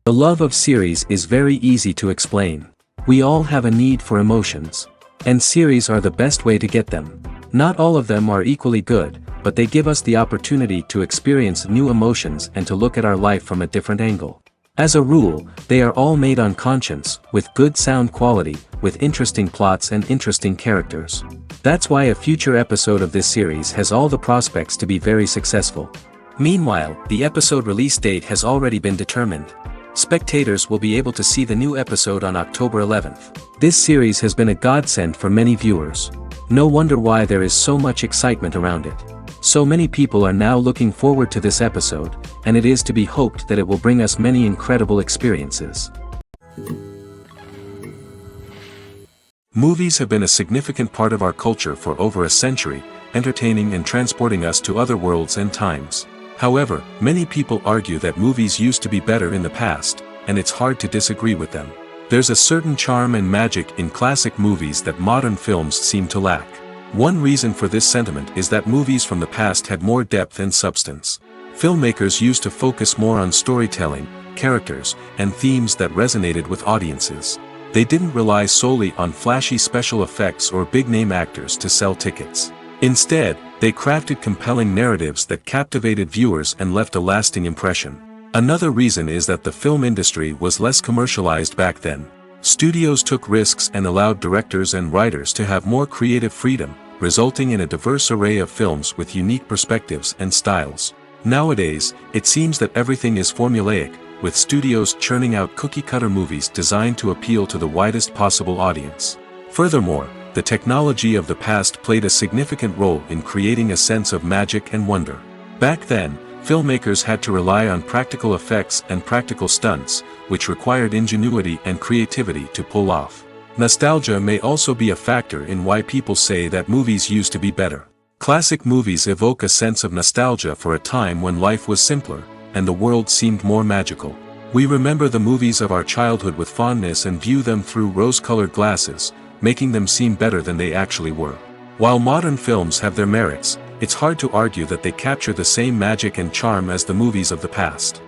The love of series is very easy to explain. We all have a need for emotions. And series are the best way to get them. Not all of them are equally good, but they give us the opportunity to experience new emotions and to look at our life from a different angle. As a rule, they are all made on conscience, with good sound quality, with interesting plots and interesting characters. That's why a future episode of this series has all the prospects to be very successful. Meanwhile, the episode release date has already been determined. Spectators will be able to see the new episode on October 11th. This series has been a godsend for many viewers. No wonder why there is so much excitement around it. So many people are now looking forward to this episode, and it is to be hoped that it will bring us many incredible experiences. Movies have been a significant part of our culture for over a century, entertaining and transporting us to other worlds and times. However, many people argue that movies used to be better in the past, and it's hard to disagree with them. There's a certain charm and magic in classic movies that modern films seem to lack. One reason for this sentiment is that movies from the past had more depth and substance. Filmmakers used to focus more on storytelling, characters, and themes that resonated with audiences. They didn't rely solely on flashy special effects or big-name actors to sell tickets. Instead, they crafted compelling narratives that captivated viewers and left a lasting impression. Another reason is that the film industry was less commercialized back then. Studios took risks and allowed directors and writers to have more creative freedom, resulting in a diverse array of films with unique perspectives and styles. Nowadays, it seems that everything is formulaic, with studios churning out cookie-cutter movies designed to appeal to the widest possible audience. Furthermore, the technology of the past played a significant role in creating a sense of magic and wonder. Back then, filmmakers had to rely on practical effects and practical stunts, which required ingenuity and creativity to pull off. Nostalgia may also be a factor in why people say that movies used to be better. Classic movies evoke a sense of nostalgia for a time when life was simpler, and the world seemed more magical. We remember the movies of our childhood with fondness and view them through rose-colored glasses, making them seem better than they actually were. While modern films have their merits, it's hard to argue that they capture the same magic and charm as the movies of the past.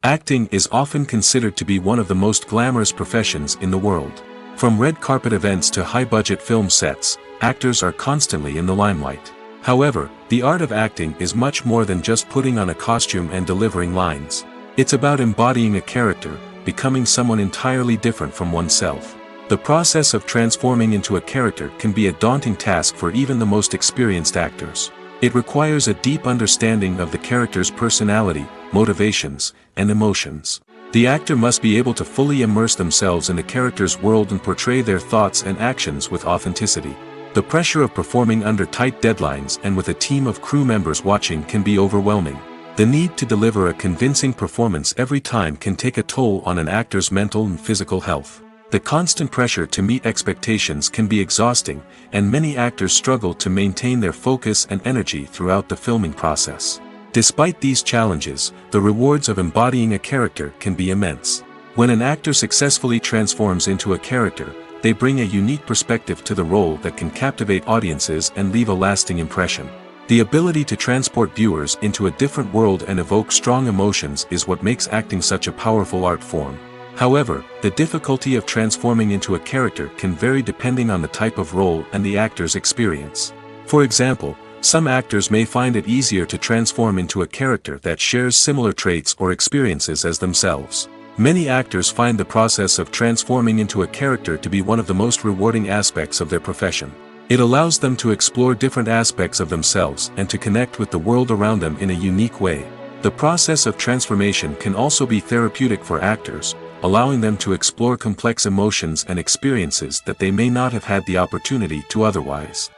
Acting is often considered to be one of the most glamorous professions in the world. From red carpet events to high-budget film sets, actors are constantly in the limelight. However, the art of acting is much more than just putting on a costume and delivering lines. It's about embodying a character, becoming someone entirely different from oneself. The process of transforming into a character can be a daunting task for even the most experienced actors. It requires a deep understanding of the character's personality, motivations, and emotions. The actor must be able to fully immerse themselves in the character's world and portray their thoughts and actions with authenticity. The pressure of performing under tight deadlines and with a team of crew members watching can be overwhelming. The need to deliver a convincing performance every time can take a toll on an actor's mental and physical health. The constant pressure to meet expectations can be exhausting, and many actors struggle to maintain their focus and energy throughout the filming process. Despite these challenges, the rewards of embodying a character can be immense. When an actor successfully transforms into a character, they bring a unique perspective to the role that can captivate audiences and leave a lasting impression. The ability to transport viewers into a different world and evoke strong emotions is what makes acting such a powerful art form. However, the difficulty of transforming into a character can vary depending on the type of role and the actor's experience. For example, some actors may find it easier to transform into a character that shares similar traits or experiences as themselves. Many actors find the process of transforming into a character to be one of the most rewarding aspects of their profession. It allows them to explore different aspects of themselves and to connect with the world around them in a unique way. The process of transformation can also be therapeutic for actors, allowing them to explore complex emotions and experiences that they may not have had the opportunity to otherwise.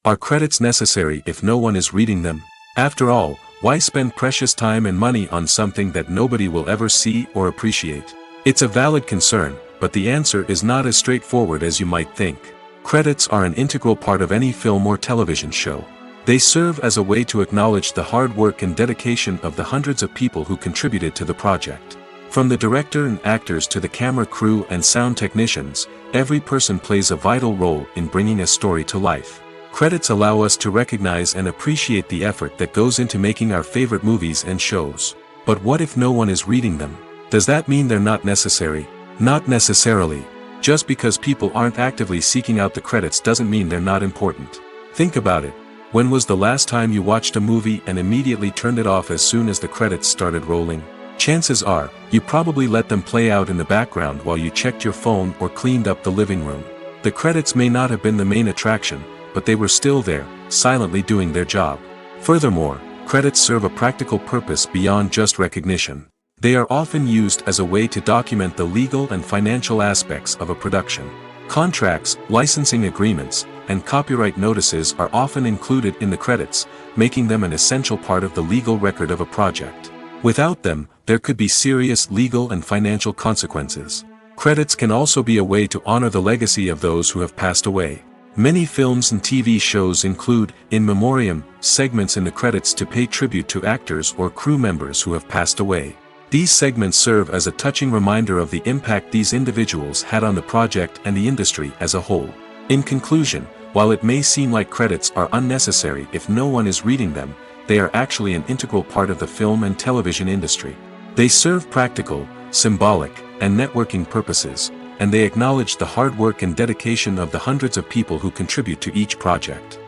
Are credits necessary if no one is reading them? After all, why spend precious time and money on something that nobody will ever see or appreciate? It's a valid concern, but the answer is not as straightforward as you might think. Credits are an integral part of any film or television show. They serve as a way to acknowledge the hard work and dedication of the hundreds of people who contributed to the project. From the director and actors to the camera crew and sound technicians, every person plays a vital role in bringing a story to life. Credits allow us to recognize and appreciate the effort that goes into making our favorite movies and shows. But what if no one is reading them? Does that mean they're not necessary? Not necessarily. Just because people aren't actively seeking out the credits doesn't mean they're not important. Think about it. When was the last time you watched a movie and immediately turned it off as soon as the credits started rolling? Chances are, you probably let them play out in the background while you checked your phone or cleaned up the living room. The credits may not have been the main attraction, but they were still there, silently doing their job. Furthermore, credits serve a practical purpose beyond just recognition. They are often used as a way to document the legal and financial aspects of a production. Contracts, licensing agreements, and copyright notices are often included in the credits, making them an essential part of the legal record of a project. Without them, there could be serious legal and financial consequences. Credits can also be a way to honor the legacy of those who have passed away. Many films and TV shows include, in memoriam, segments in the credits to pay tribute to actors or crew members who have passed away. These segments serve as a touching reminder of the impact these individuals had on the project and the industry as a whole. In conclusion, while it may seem like credits are unnecessary if no one is reading them, they are actually an integral part of the film and television industry. They serve practical, symbolic, and networking purposes, and they acknowledge the hard work and dedication of the hundreds of people who contribute to each project.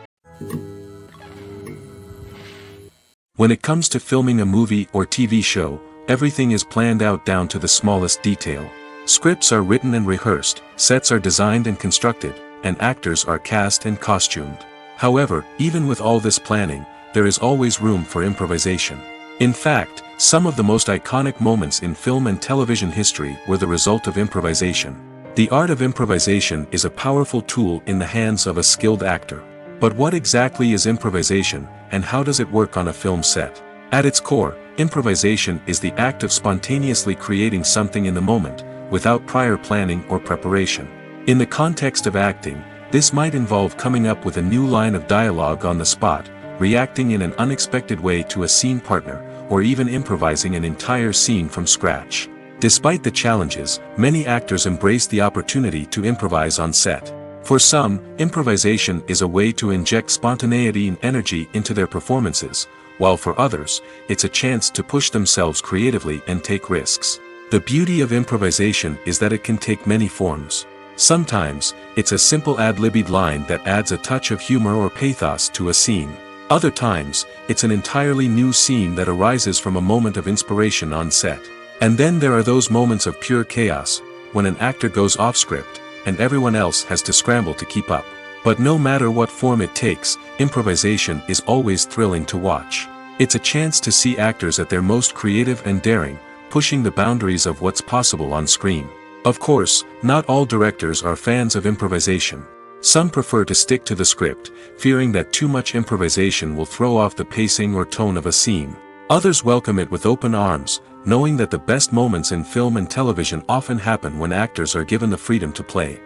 When it comes to filming a movie or TV show, everything is planned out down to the smallest detail. Scripts are written and rehearsed, sets are designed and constructed, and actors are cast and costumed. However, even with all this planning, there is always room for improvisation. In fact, some of the most iconic moments in film and television history were the result of improvisation. The art of improvisation is a powerful tool in the hands of a skilled actor. But what exactly is improvisation, and how does it work on a film set? At its core, improvisation is the act of spontaneously creating something in the moment, without prior planning or preparation. In the context of acting, this might involve coming up with a new line of dialogue on the spot, reacting in an unexpected way to a scene partner, or even improvising an entire scene from scratch. Despite the challenges, many actors embrace the opportunity to improvise on set. For some, improvisation is a way to inject spontaneity and energy into their performances, while for others, it's a chance to push themselves creatively and take risks. The beauty of improvisation is that it can take many forms. Sometimes, it's a simple ad-libbed line that adds a touch of humor or pathos to a scene. Other times, it's an entirely new scene that arises from a moment of inspiration on set. And then there are those moments of pure chaos, when an actor goes off script, and everyone else has to scramble to keep up. But no matter what form it takes, improvisation is always thrilling to watch. It's a chance to see actors at their most creative and daring, pushing the boundaries of what's possible on screen. Of course, not all directors are fans of improvisation. Some prefer to stick to the script, fearing that too much improvisation will throw off the pacing or tone of a scene. Others welcome it with open arms, knowing that the best moments in film and television often happen when actors are given the freedom to play.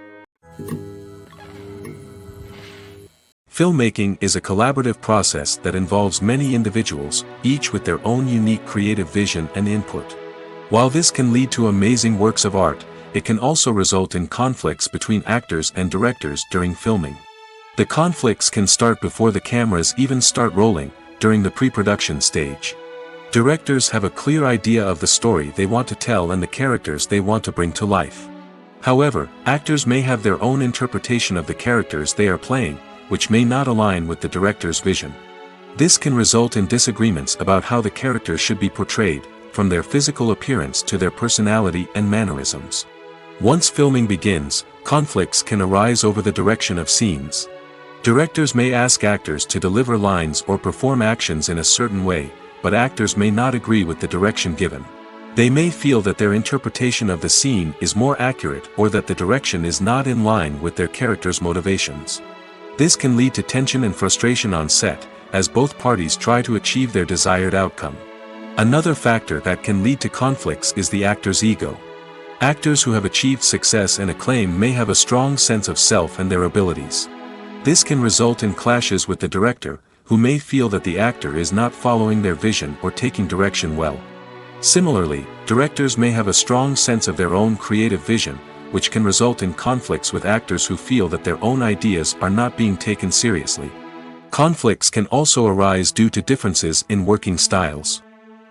Filmmaking is a collaborative process that involves many individuals, each with their own unique creative vision and input. While this can lead to amazing works of art, it can also result in conflicts between actors and directors during filming. The conflicts can start before the cameras even start rolling, during the pre-production stage. Directors have a clear idea of the story they want to tell and the characters they want to bring to life. However, actors may have their own interpretation of the characters they are playing, which may not align with the director's vision. This can result in disagreements about how the characters should be portrayed, from their physical appearance to their personality and mannerisms. Once filming begins, conflicts can arise over the direction of scenes. Directors may ask actors to deliver lines or perform actions in a certain way, but actors may not agree with the direction given. They may feel that their interpretation of the scene is more accurate or that the direction is not in line with their character's motivations. This can lead to tension and frustration on set, as both parties try to achieve their desired outcome. Another factor that can lead to conflicts is the actor's ego. Actors who have achieved success and acclaim may have a strong sense of self and their abilities. This can result in clashes with the director, who may feel that the actor is not following their vision or taking direction well. Similarly, directors may have a strong sense of their own creative vision, which can result in conflicts with actors who feel that their own ideas are not being taken seriously. Conflicts can also arise due to differences in working styles.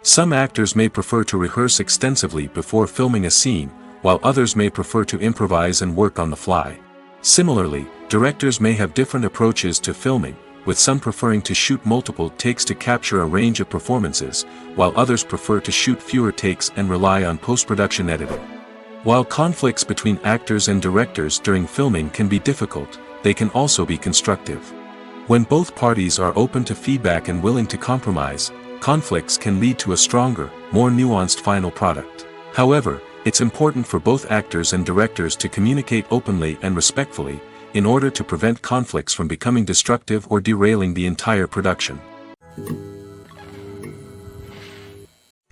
Some actors may prefer to rehearse extensively before filming a scene, while others may prefer to improvise and work on the fly. Similarly, directors may have different approaches to filming, with some preferring to shoot multiple takes to capture a range of performances, while others prefer to shoot fewer takes and rely on post-production editing. While conflicts between actors and directors during filming can be difficult, they can also be constructive. When both parties are open to feedback and willing to compromise, conflicts can lead to a stronger, more nuanced final product. However, it's important for both actors and directors to communicate openly and respectfully, in order to prevent conflicts from becoming destructive or derailing the entire production.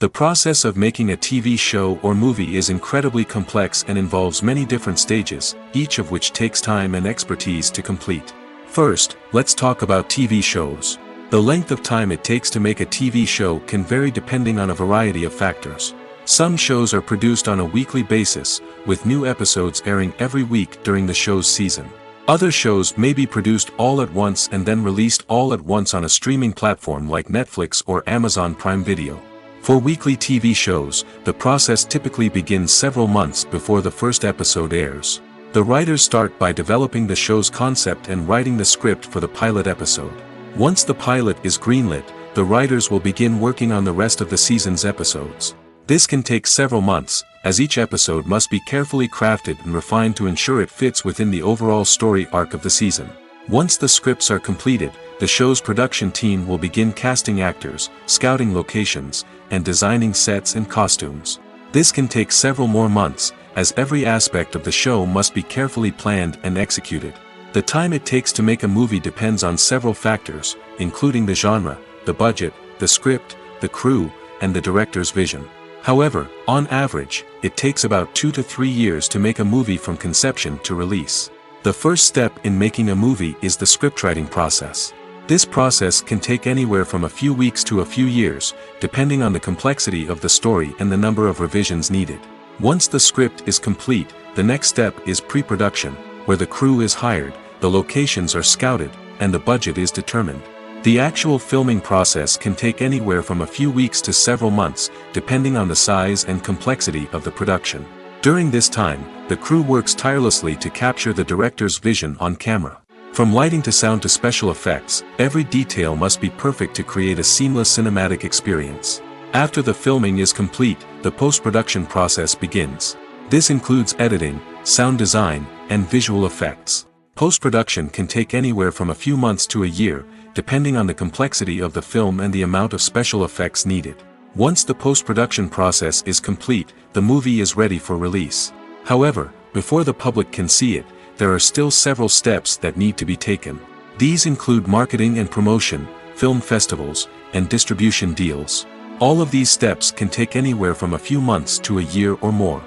The process of making a TV show or movie is incredibly complex and involves many different stages, each of which takes time and expertise to complete. First, let's talk about TV shows. The length of time it takes to make a TV show can vary depending on a variety of factors. Some shows are produced on a weekly basis, with new episodes airing every week during the show's season. Other shows may be produced all at once and then released all at once on a streaming platform like Netflix or Amazon Prime Video. For weekly TV shows, the process typically begins several months before the first episode airs. The writers start by developing the show's concept and writing the script for the pilot episode. Once the pilot is greenlit, the writers will begin working on the rest of the season's episodes. This can take several months, as each episode must be carefully crafted and refined to ensure it fits within the overall story arc of the season. Once the scripts are completed, the show's production team will begin casting actors, scouting locations, and designing sets and costumes. This can take several more months, as every aspect of the show must be carefully planned and executed. The time it takes to make a movie depends on several factors, including the genre, the budget, the script, the crew, and the director's vision. However, on average, it takes about 2 to 3 years to make a movie from conception to release. The first step in making a movie is the scriptwriting process. This process can take anywhere from a few weeks to a few years, depending on the complexity of the story and the number of revisions needed. Once the script is complete, the next step is pre-production, where the crew is hired, the locations are scouted, and the budget is determined. The actual filming process can take anywhere from a few weeks to several months, depending on the size and complexity of the production. During this time, the crew works tirelessly to capture the director's vision on camera. From lighting to sound to special effects, every detail must be perfect to create a seamless cinematic experience. After the filming is complete, the post-production process begins. This includes editing, sound design, and visual effects. Post-production can take anywhere from a few months to a year, depending on the complexity of the film and the amount of special effects needed. Once the post-production process is complete, the movie is ready for release. However, before the public can see it, there are still several steps that need to be taken. These include marketing and promotion, film festivals, and distribution deals. All of these steps can take anywhere from a few months to a year or more.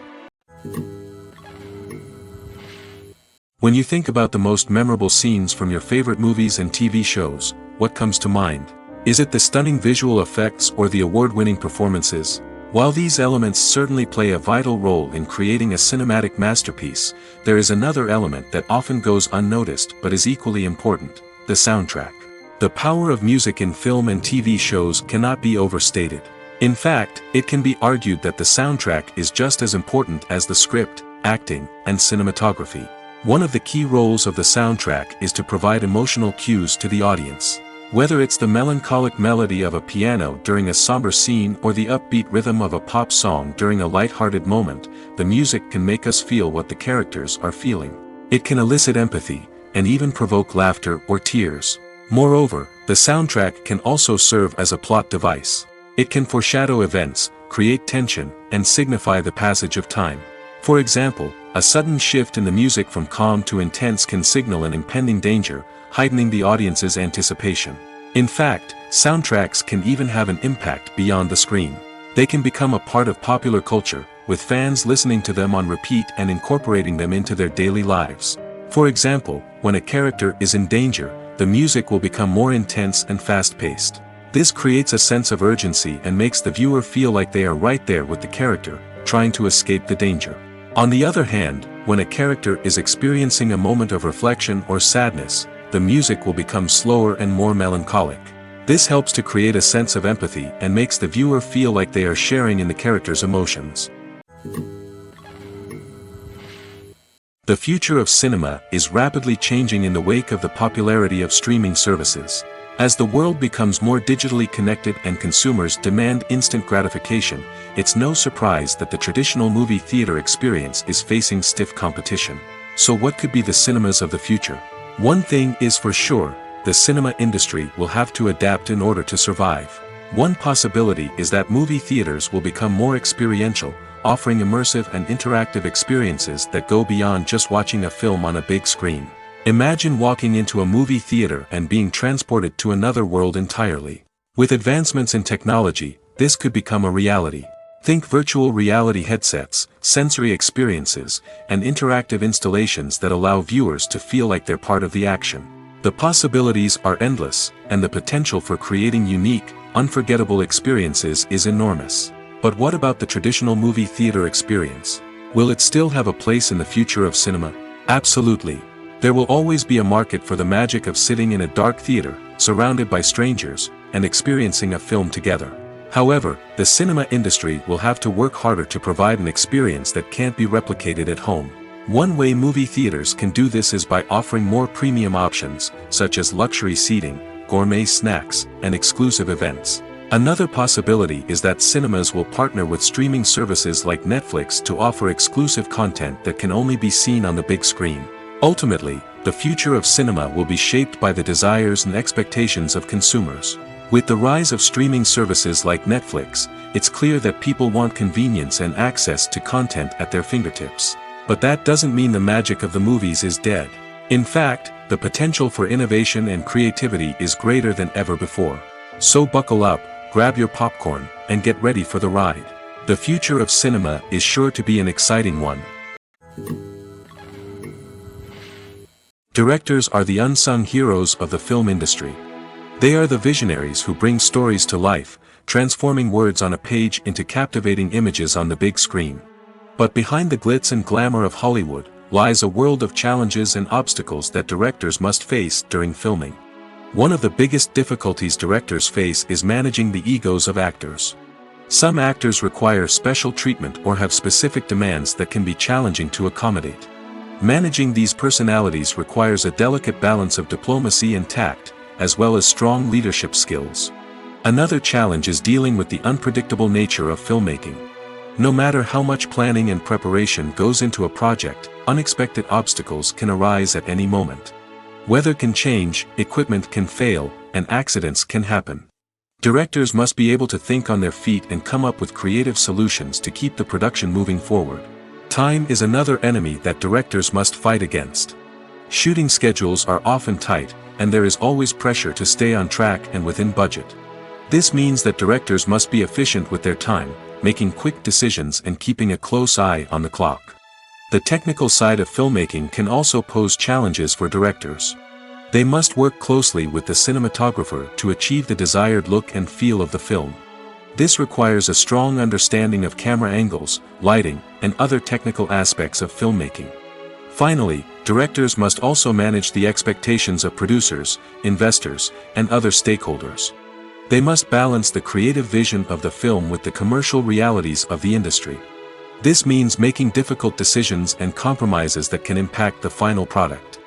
When you think about the most memorable scenes from your favorite movies and TV shows, what comes to mind? Is it the stunning visual effects or the award-winning performances? While these elements certainly play a vital role in creating a cinematic masterpiece, there is another element that often goes unnoticed but is equally important: the soundtrack. The power of music in film and TV shows cannot be overstated. In fact, it can be argued that the soundtrack is just as important as the script, acting, and cinematography. One of the key roles of the soundtrack is to provide emotional cues to the audience. Whether it's the melancholic melody of a piano during a somber scene or the upbeat rhythm of a pop song during a light-hearted moment, the music can make us feel what the characters are feeling. It can elicit empathy, and even provoke laughter or tears. Moreover, the soundtrack can also serve as a plot device. It can foreshadow events, create tension, and signify the passage of time. For example, a sudden shift in the music from calm to intense can signal an impending danger, heightening the audience's anticipation. In fact, soundtracks can even have an impact beyond the screen. They can become a part of popular culture, with fans listening to them on repeat and incorporating them into their daily lives. For example, when a character is in danger, the music will become more intense and fast-paced. This creates a sense of urgency and makes the viewer feel like they are right there with the character, trying to escape the danger. On the other hand, when a character is experiencing a moment of reflection or sadness, the music will become slower and more melancholic. This helps to create a sense of empathy and makes the viewer feel like they are sharing in the character's emotions. The future of cinema is rapidly changing in the wake of the popularity of streaming services. As the world becomes more digitally connected and consumers demand instant gratification, it's no surprise that the traditional movie theater experience is facing stiff competition. So what could be the cinemas of the future? One thing is for sure, the cinema industry will have to adapt in order to survive. One possibility is that movie theaters will become more experiential, offering immersive and interactive experiences that go beyond just watching a film on a big screen. Imagine walking into a movie theater and being transported to another world entirely. With advancements in technology, this could become a reality. Think virtual reality headsets, sensory experiences, and interactive installations that allow viewers to feel like they're part of the action. The possibilities are endless, and the potential for creating unique, unforgettable experiences is enormous. But what about the traditional movie theater experience? Will it still have a place in the future of cinema? Absolutely. There will always be a market for the magic of sitting in a dark theater, surrounded by strangers, and experiencing a film together. However, the cinema industry will have to work harder to provide an experience that can't be replicated at home. One way movie theaters can do this is by offering more premium options, such as luxury seating, gourmet snacks, and exclusive events. Another possibility is that cinemas will partner with streaming services like Netflix to offer exclusive content that can only be seen on the big screen. Ultimately, the future of cinema will be shaped by the desires and expectations of consumers. With the rise of streaming services like Netflix, it's clear that people want convenience and access to content at their fingertips. But that doesn't mean the magic of the movies is dead. In fact, the potential for innovation and creativity is greater than ever before. So buckle up, grab your popcorn, and get ready for the ride. The future of cinema is sure to be an exciting one. Directors are the unsung heroes of the film industry. They are the visionaries who bring stories to life, transforming words on a page into captivating images on the big screen. But behind the glitz and glamour of Hollywood, lies a world of challenges and obstacles that directors must face during filming. One of the biggest difficulties directors face is managing the egos of actors. Some actors require special treatment or have specific demands that can be challenging to accommodate. Managing these personalities requires a delicate balance of diplomacy and tact, as well as strong leadership skills. Another challenge is dealing with the unpredictable nature of filmmaking. No matter how much planning and preparation goes into a project, unexpected obstacles can arise at any moment. Weather can change, equipment can fail, and accidents can happen. Directors must be able to think on their feet and come up with creative solutions to keep the production moving forward. Time is another enemy that directors must fight against. Shooting schedules are often tight, and there is always pressure to stay on track and within budget. This means that directors must be efficient with their time, making quick decisions and keeping a close eye on the clock. The technical side of filmmaking can also pose challenges for directors. They must work closely with the cinematographer to achieve the desired look and feel of the film. This requires a strong understanding of camera angles, lighting, and other technical aspects of filmmaking. Finally, directors must also manage the expectations of producers, investors, and other stakeholders. They must balance the creative vision of the film with the commercial realities of the industry. This means making difficult decisions and compromises that can impact the final product.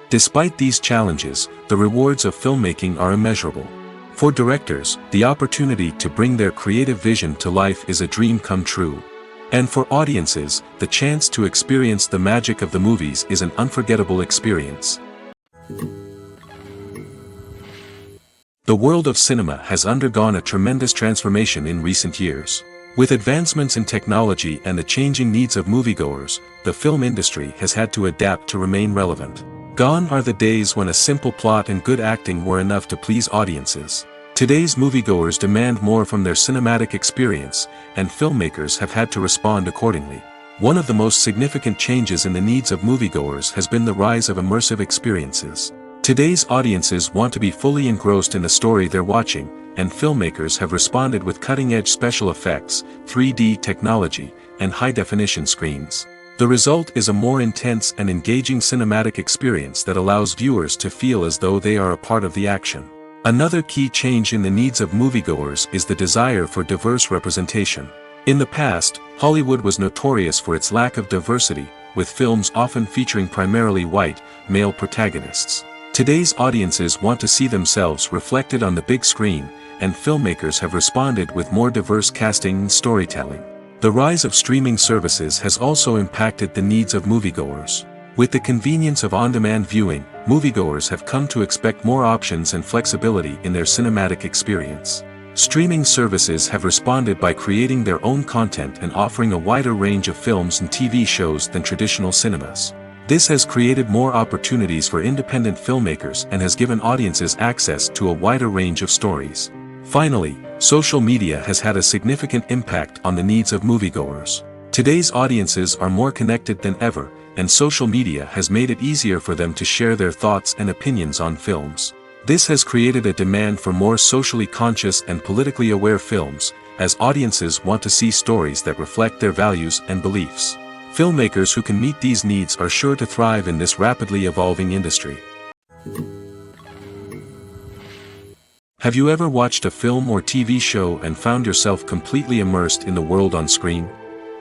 Despite these challenges, the rewards of filmmaking are immeasurable. For directors, the opportunity to bring their creative vision to life is a dream come true. And for audiences, the chance to experience the magic of the movies is an unforgettable experience. The world of cinema has undergone a tremendous transformation in recent years. With advancements in technology and the changing needs of moviegoers, the film industry has had to adapt to remain relevant. Gone are the days when a simple plot and good acting were enough to please audiences. Today's moviegoers demand more from their cinematic experience, and filmmakers have had to respond accordingly. One of the most significant changes in the needs of moviegoers has been the rise of immersive experiences. Today's audiences want to be fully engrossed in the story they're watching, and filmmakers have responded with cutting-edge special effects, 3D technology, and high-definition screens. The result is a more intense and engaging cinematic experience that allows viewers to feel as though they are a part of the action. Another key change in the needs of moviegoers is the desire for diverse representation. In the past, Hollywood was notorious for its lack of diversity, with films often featuring primarily white, male protagonists. Today's audiences want to see themselves reflected on the big screen, and filmmakers have responded with more diverse casting and storytelling. The rise of streaming services has also impacted the needs of moviegoers. With the convenience of on-demand viewing, moviegoers have come to expect more options and flexibility in their cinematic experience. Streaming services have responded by creating their own content and offering a wider range of films and TV shows than traditional cinemas. This has created more opportunities for independent filmmakers and has given audiences access to a wider range of stories. Finally, social media has had a significant impact on the needs of moviegoers. Today's audiences are more connected than ever, and social media has made it easier for them to share their thoughts and opinions on films. This has created a demand for more socially conscious and politically aware films, as audiences want to see stories that reflect their values and beliefs. Filmmakers who can meet these needs are sure to thrive in this rapidly evolving industry. Have you ever watched a film or TV show and found yourself completely immersed in the world on screen?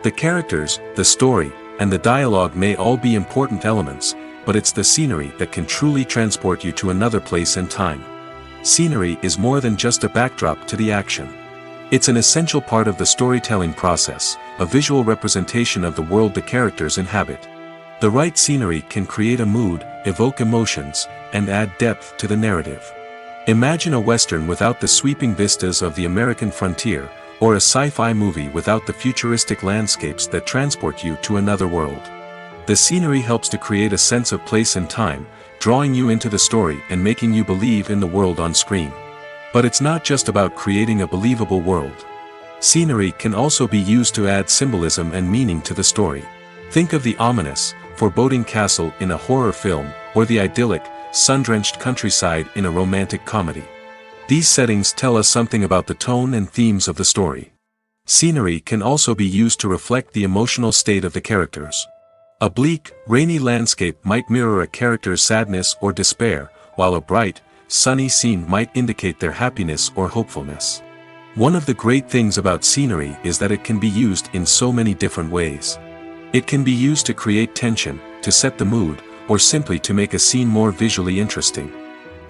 The characters, the story, and the dialogue may all be important elements, but it's the scenery that can truly transport you to another place and time. Scenery is more than just a backdrop to the action. It's an essential part of the storytelling process, a visual representation of the world the characters inhabit. The right scenery can create a mood, evoke emotions, and add depth to the narrative. Imagine a Western without the sweeping vistas of the American frontier, or a sci-fi movie without the futuristic landscapes that transport you to another world. The scenery helps to create a sense of place and time, drawing you into the story and making you believe in the world on screen. But it's not just about creating a believable world. Scenery can also be used to add symbolism and meaning to the story. Think of the ominous, foreboding castle in a horror film, or the idyllic, sun-drenched countryside in a romantic comedy. These settings tell us something about the tone and themes of the story. Scenery can also be used to reflect the emotional state of the characters. A bleak, rainy landscape might mirror a character's sadness or despair, while a bright, sunny scene might indicate their happiness or hopefulness. One of the great things about scenery is that it can be used in so many different ways. It can be used to create tension, to set the mood, or simply to make a scene more visually interesting.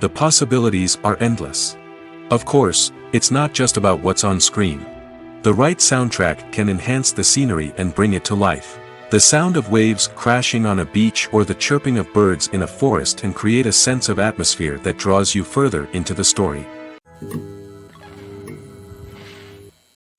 The possibilities are endless. Of course, it's not just about what's on screen. The right soundtrack can enhance the scenery and bring it to life. The sound of waves crashing on a beach or the chirping of birds in a forest can create a sense of atmosphere that draws you further into the story.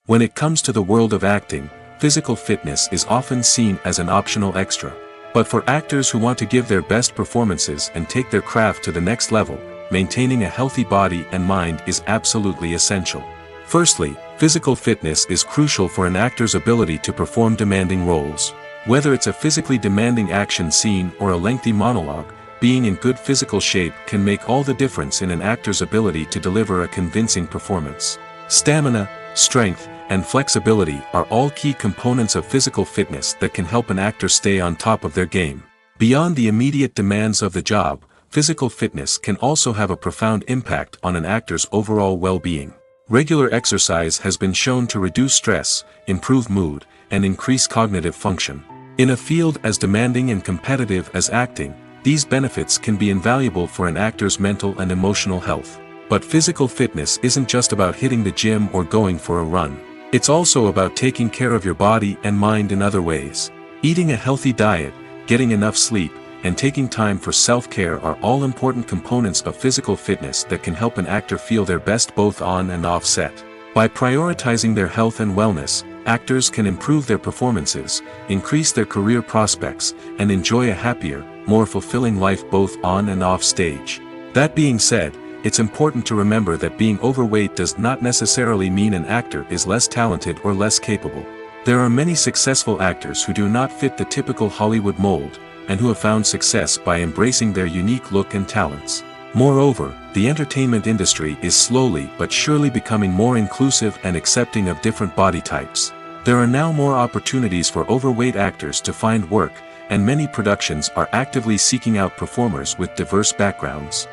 When it comes to the world of acting, physical fitness is often seen as an optional extra. But for actors who want to give their best performances and take their craft to the next level, maintaining a healthy body and mind is absolutely essential. Firstly, physical fitness is crucial for an actor's ability to perform demanding roles. Whether it's a physically demanding action scene or a lengthy monologue, being in good physical shape can make all the difference in an actor's ability to deliver a convincing performance. Stamina, strength, and flexibility are all key components of physical fitness that can help an actor stay on top of their game. Beyond the immediate demands of the job, physical fitness can also have a profound impact on an actor's overall well-being. Regular exercise has been shown to reduce stress, improve mood, and increase cognitive function. In a field as demanding and competitive as acting, these benefits can be invaluable for an actor's mental and emotional health. But physical fitness isn't just about hitting the gym or going for a run. It's also about taking care of your body and mind in other ways. Eating a healthy diet, getting enough sleep, and taking time for self-care are all important components of physical fitness that can help an actor feel their best both on and off set. By prioritizing their health and wellness, actors can improve their performances, increase their career prospects, and enjoy a happier, more fulfilling life both on and off stage. That being said, it's important to remember that being overweight does not necessarily mean an actor is less talented or less capable. There are many successful actors who do not fit the typical Hollywood mold, and who have found success by embracing their unique look and talents. Moreover, the entertainment industry is slowly but surely becoming more inclusive and accepting of different body types. There are now more opportunities for overweight actors to find work, and many productions are actively seeking out performers with diverse backgrounds.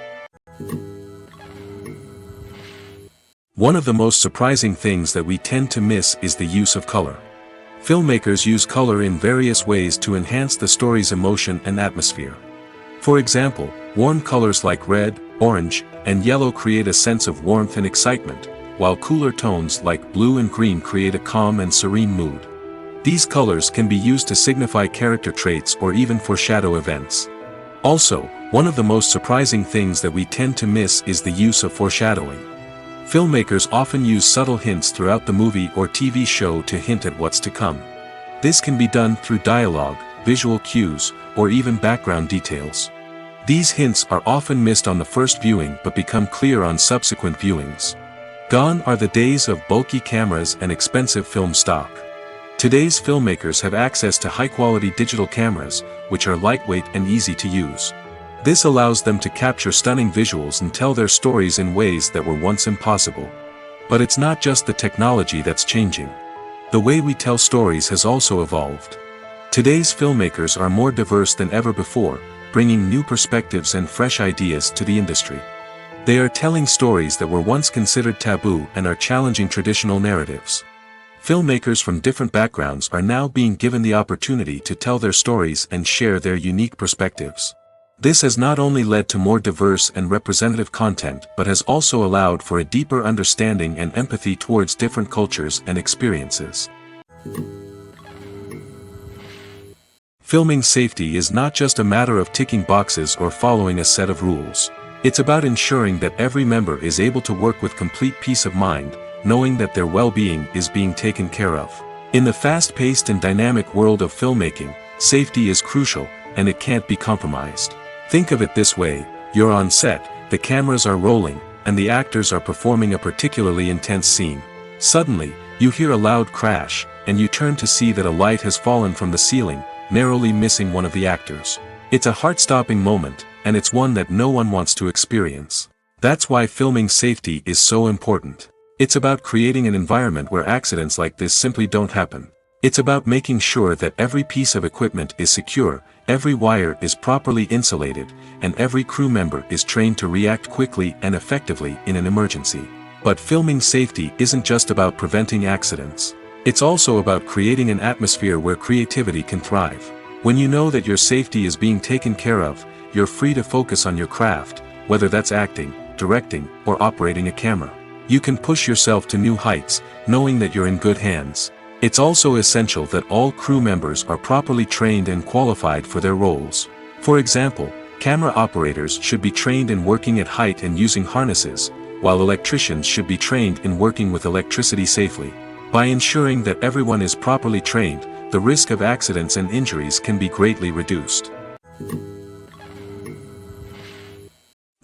One of the most surprising things that we tend to miss is the use of color. Filmmakers use color in various ways to enhance the story's emotion and atmosphere. For example, warm colors like red, orange, and yellow create a sense of warmth and excitement, while cooler tones like blue and green create a calm and serene mood. These colors can be used to signify character traits or even foreshadow events. Also, one of the most surprising things that we tend to miss is the use of foreshadowing. Filmmakers often use subtle hints throughout the movie or TV show to hint at what's to come. This can be done through dialogue, visual cues, or even background details. These hints are often missed on the first viewing but become clear on subsequent viewings. Gone are the days of bulky cameras and expensive film stock. Today's filmmakers have access to high-quality digital cameras, which are lightweight and easy to use. This allows them to capture stunning visuals and tell their stories in ways that were once impossible. But it's not just the technology that's changing. The way we tell stories has also evolved. Today's filmmakers are more diverse than ever before, bringing new perspectives and fresh ideas to the industry. They are telling stories that were once considered taboo and are challenging traditional narratives. Filmmakers from different backgrounds are now being given the opportunity to tell their stories and share their unique perspectives. This has not only led to more diverse and representative content but has also allowed for a deeper understanding and empathy towards different cultures and experiences. Filming safety is not just a matter of ticking boxes or following a set of rules. It's about ensuring that every member is able to work with complete peace of mind, knowing that their well-being is being taken care of. In the fast-paced and dynamic world of filmmaking, safety is crucial, and it can't be compromised. Think of it this way: you're on set, the cameras are rolling, and the actors are performing a particularly intense scene. Suddenly, you hear a loud crash, and you turn to see that a light has fallen from the ceiling, narrowly missing one of the actors. It's a heart-stopping moment, and it's one that no one wants to experience. That's why filming safety is so important. It's about creating an environment where accidents like this simply don't happen. It's about making sure that every piece of equipment is secure, every wire is properly insulated, and every crew member is trained to react quickly and effectively in an emergency. But filming safety isn't just about preventing accidents. It's also about creating an atmosphere where creativity can thrive. When you know that your safety is being taken care of, you're free to focus on your craft, whether that's acting, directing, or operating a camera. You can push yourself to new heights, knowing that you're in good hands. It's also essential that all crew members are properly trained and qualified for their roles. For example, camera operators should be trained in working at height and using harnesses, while electricians should be trained in working with electricity safely. By ensuring that everyone is properly trained, the risk of accidents and injuries can be greatly reduced.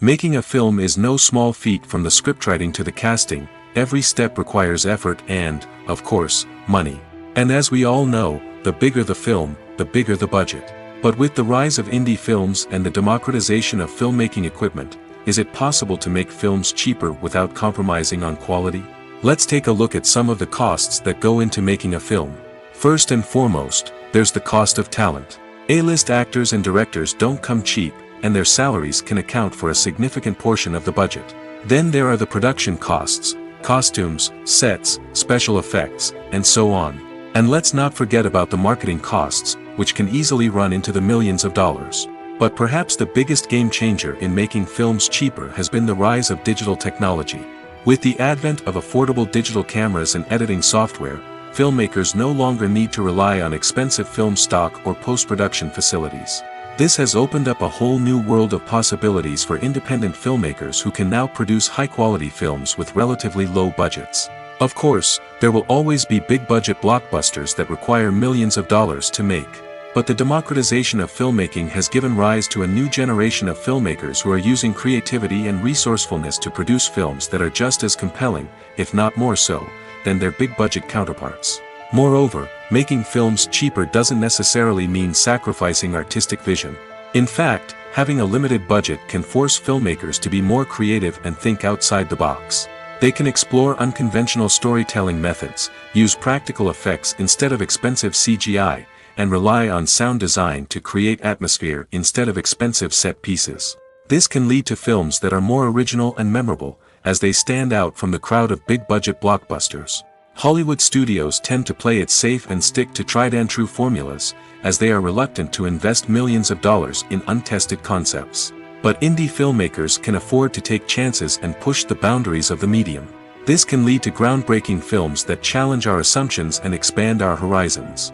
Making a film is no small feat. From the scriptwriting to the casting, every step requires effort and, of course, money. And as we all know, the bigger the film, the bigger the budget. But with the rise of indie films and the democratization of filmmaking equipment, is it possible to make films cheaper without compromising on quality? Let's take a look at some of the costs that go into making a film. First and foremost, there's the cost of talent. A-list actors and directors don't come cheap, and their salaries can account for a significant portion of the budget. Then there are the production costs, costumes, sets, special effects, and so on. And let's not forget about the marketing costs, which can easily run into the millions of dollars. But perhaps the biggest game changer in making films cheaper has been the rise of digital technology. With the advent of affordable digital cameras and editing software, filmmakers no longer need to rely on expensive film stock or post-production facilities. This has opened up a whole new world of possibilities for independent filmmakers who can now produce high-quality films with relatively low budgets. Of course, there will always be big-budget blockbusters that require millions of dollars to make. But the democratization of filmmaking has given rise to a new generation of filmmakers who are using creativity and resourcefulness to produce films that are just as compelling, if not more so, than their big-budget counterparts. Moreover, making films cheaper doesn't necessarily mean sacrificing artistic vision. In fact, having a limited budget can force filmmakers to be more creative and think outside the box. They can explore unconventional storytelling methods, use practical effects instead of expensive CGI, and rely on sound design to create atmosphere instead of expensive set pieces. This can lead to films that are more original and memorable, as they stand out from the crowd of big-budget blockbusters. Hollywood studios tend to play it safe and stick to tried-and-true formulas, as they are reluctant to invest millions of dollars in untested concepts. But indie filmmakers can afford to take chances and push the boundaries of the medium. This can lead to groundbreaking films that challenge our assumptions and expand our horizons.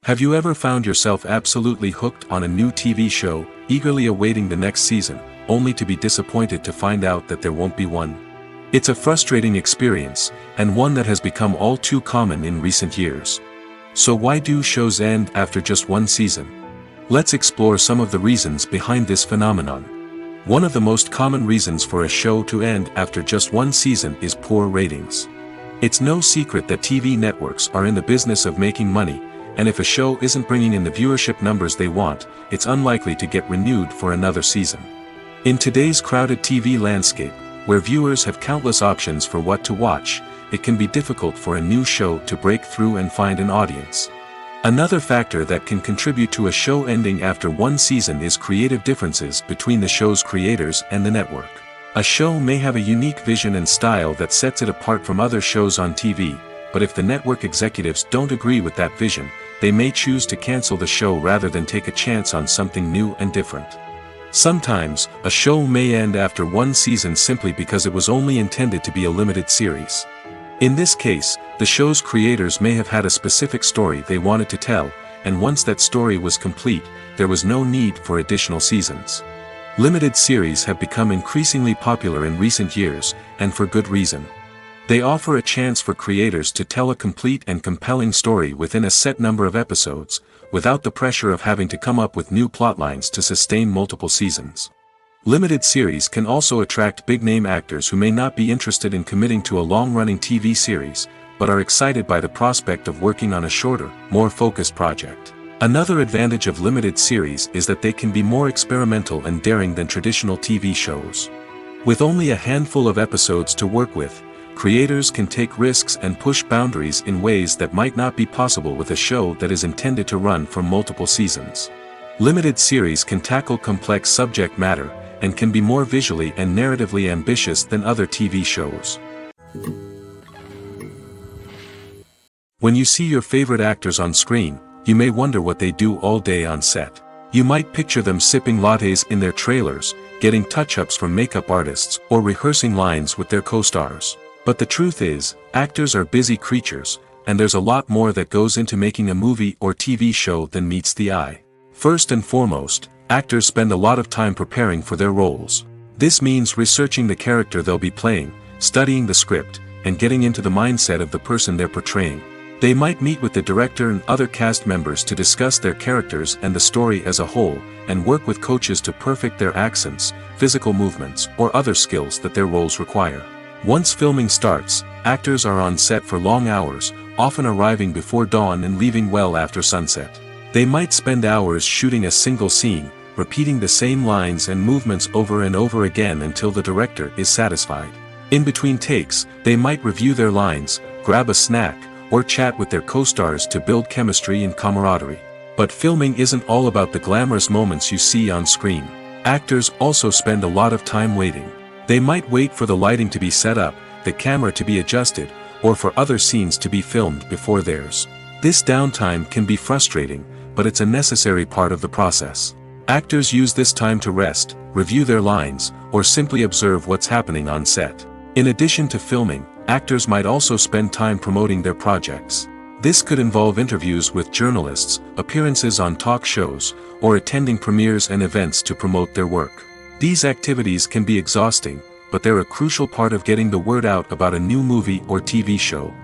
Have you ever found yourself absolutely hooked on a new TV show, eagerly awaiting the next season, only to be disappointed to find out that there won't be one? It's a frustrating experience, and one that has become all too common in recent years. So why do shows end after just one season? Let's explore some of the reasons behind this phenomenon. One of the most common reasons for a show to end after just one season is poor ratings. It's no secret that TV networks are in the business of making money, and if a show isn't bringing in the viewership numbers they want, it's unlikely to get renewed for another season. In today's crowded TV landscape, where viewers have countless options for what to watch, it can be difficult for a new show to break through and find an audience. Another factor that can contribute to a show ending after one season is creative differences between the show's creators and the network. A show may have a unique vision and style that sets it apart from other shows on TV, but if the network executives don't agree with that vision, they may choose to cancel the show rather than take a chance on something new and different. Sometimes, a show may end after one season simply because it was only intended to be a limited series. In this case, the show's creators may have had a specific story they wanted to tell, and once that story was complete, there was no need for additional seasons. Limited series have become increasingly popular in recent years, and for good reason. They offer a chance for creators to tell a complete and compelling story within a set number of episodes, without the pressure of having to come up with new plotlines to sustain multiple seasons. Limited series can also attract big-name actors who may not be interested in committing to a long-running TV series, but are excited by the prospect of working on a shorter, more focused project. Another advantage of limited series is that they can be more experimental and daring than traditional TV shows. With only a handful of episodes to work with, creators can take risks and push boundaries in ways that might not be possible with a show that is intended to run for multiple seasons. Limited series can tackle complex subject matter, and can be more visually and narratively ambitious than other TV shows. When you see your favorite actors on screen, you may wonder what they do all day on set. You might picture them sipping lattes in their trailers, getting touch-ups from makeup artists, or rehearsing lines with their co-stars. But the truth is, actors are busy creatures, and there's a lot more that goes into making a movie or TV show than meets the eye. First and foremost, actors spend a lot of time preparing for their roles. This means researching the character they'll be playing, studying the script, and getting into the mindset of the person they're portraying. They might meet with the director and other cast members to discuss their characters and the story as a whole, and work with coaches to perfect their accents, physical movements, or other skills that their roles require. Once filming starts, actors are on set for long hours, often arriving before dawn and leaving well after sunset. They might spend hours shooting a single scene, repeating the same lines and movements over and over again until the director is satisfied. In between takes, they might review their lines, grab a snack, or chat with their co-stars to build chemistry and camaraderie. But filming isn't all about the glamorous moments you see on screen. Actors also spend a lot of time waiting. They might wait for the lighting to be set up, the camera to be adjusted, or for other scenes to be filmed before theirs. This downtime can be frustrating, but it's a necessary part of the process. Actors use this time to rest, review their lines, or simply observe what's happening on set. In addition to filming, actors might also spend time promoting their projects. This could involve interviews with journalists, appearances on talk shows, or attending premieres and events to promote their work. These activities can be exhausting, but they're a crucial part of getting the word out about a new movie or TV show.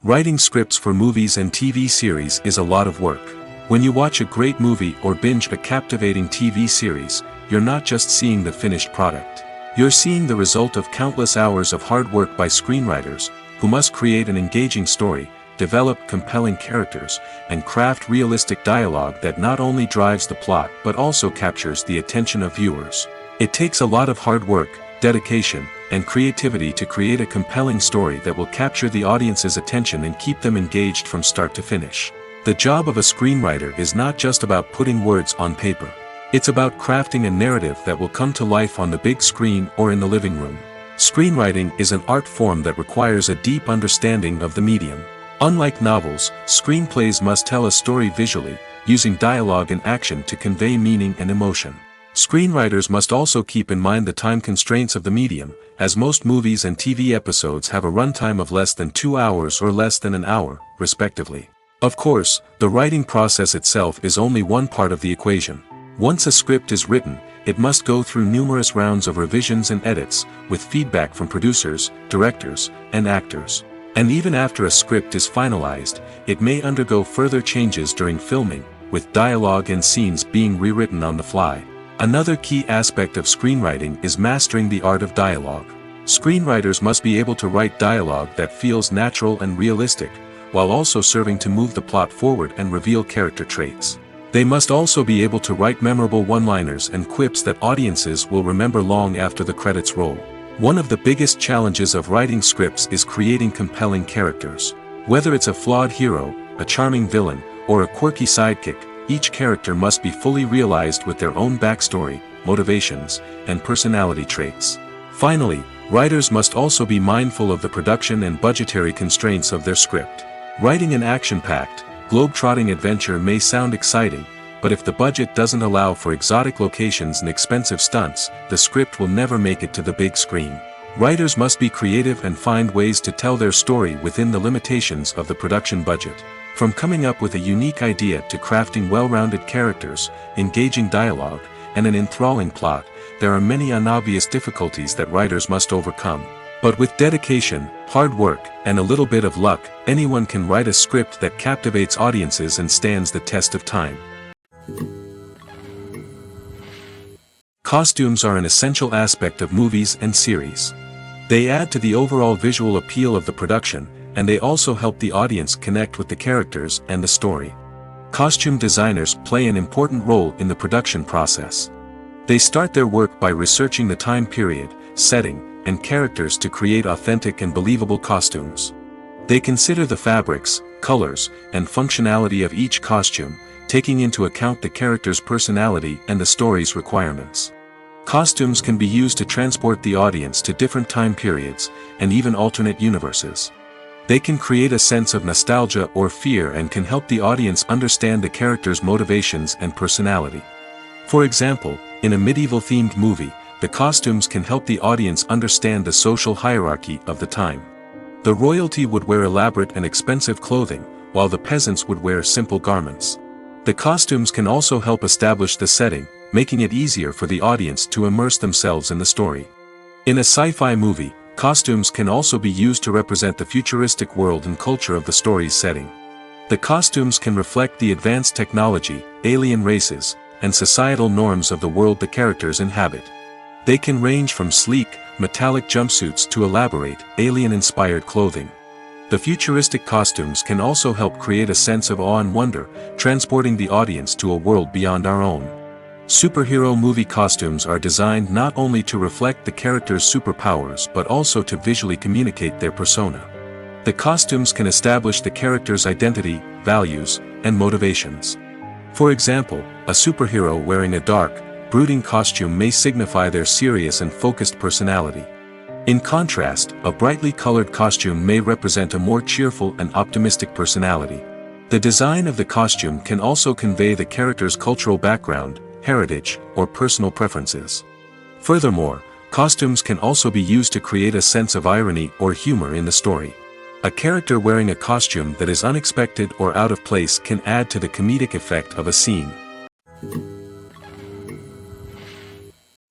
Writing scripts for movies and TV series is a lot of work. When you watch a great movie or binge a captivating TV series, you're not just seeing the finished product. You're seeing the result of countless hours of hard work by screenwriters, who must create an engaging story, develop compelling characters, and craft realistic dialogue that not only drives the plot but also captures the attention of viewers. It takes a lot of hard work, dedication, and creativity to create a compelling story that will capture the audience's attention and keep them engaged from start to finish. The job of a screenwriter is not just about putting words on paper. It's about crafting a narrative that will come to life on the big screen or in the living room. Screenwriting is an art form that requires a deep understanding of the medium. Unlike novels, screenplays must tell a story visually, using dialogue and action to convey meaning and emotion. Screenwriters must also keep in mind the time constraints of the medium, as most movies and TV episodes have a runtime of less than 2 hours or less than an hour, respectively. Of course, the writing process itself is only one part of the equation. Once a script is written, it must go through numerous rounds of revisions and edits, with feedback from producers, directors, and actors. And even after a script is finalized, it may undergo further changes during filming, with dialogue and scenes being rewritten on the fly. Another key aspect of screenwriting is mastering the art of dialogue. Screenwriters must be able to write dialogue that feels natural and realistic, while also serving to move the plot forward and reveal character traits. They must also be able to write memorable one-liners and quips that audiences will remember long after the credits roll. One of the biggest challenges of writing scripts is creating compelling characters. Whether it's a flawed hero, a charming villain, or a quirky sidekick, each character must be fully realized with their own backstory, motivations, and personality traits. Finally, writers must also be mindful of the production and budgetary constraints of their script. Writing an action-packed, globe-trotting adventure may sound exciting, but if the budget doesn't allow for exotic locations and expensive stunts, the script will never make it to the big screen. Writers must be creative and find ways to tell their story within the limitations of the production budget. From coming up with a unique idea to crafting well-rounded characters, engaging dialogue, and an enthralling plot, there are many unobvious difficulties that writers must overcome. But with dedication, hard work, and a little bit of luck, anyone can write a script that captivates audiences and stands the test of time. Costumes are an essential aspect of movies and series. They add to the overall visual appeal of the production, and they also help the audience connect with the characters and the story. Costume designers play an important role in the production process. They start their work by researching the time period, setting, and characters to create authentic and believable costumes. They consider the fabrics, colors, and functionality of each costume, taking into account the character's personality and the story's requirements. Costumes can be used to transport the audience to different time periods, and even alternate universes. They can create a sense of nostalgia or fear and can help the audience understand the character's motivations and personality. For example, in a medieval-themed movie, the costumes can help the audience understand the social hierarchy of the time. The royalty would wear elaborate and expensive clothing, while the peasants would wear simple garments. The costumes can also help establish the setting, making it easier for the audience to immerse themselves in the story. In a sci-fi movie, costumes can also be used to represent the futuristic world and culture of the story's setting. The costumes can reflect the advanced technology, alien races, and societal norms of the world the characters inhabit. They can range from sleek, metallic jumpsuits to elaborate, alien-inspired clothing. The futuristic costumes can also help create a sense of awe and wonder, transporting the audience to a world beyond our own. Superhero movie costumes are designed not only to reflect the character's superpowers but also to visually communicate their persona. The costumes can establish the character's identity, values, and motivations. For example, a superhero wearing a dark, brooding costume may signify their serious and focused personality. In contrast, a brightly colored costume may represent a more cheerful and optimistic personality. The design of the costume can also convey the character's cultural background, heritage, or personal preferences. Furthermore, costumes can also be used to create a sense of irony or humor in the story. A character wearing a costume that is unexpected or out of place can add to the comedic effect of a scene.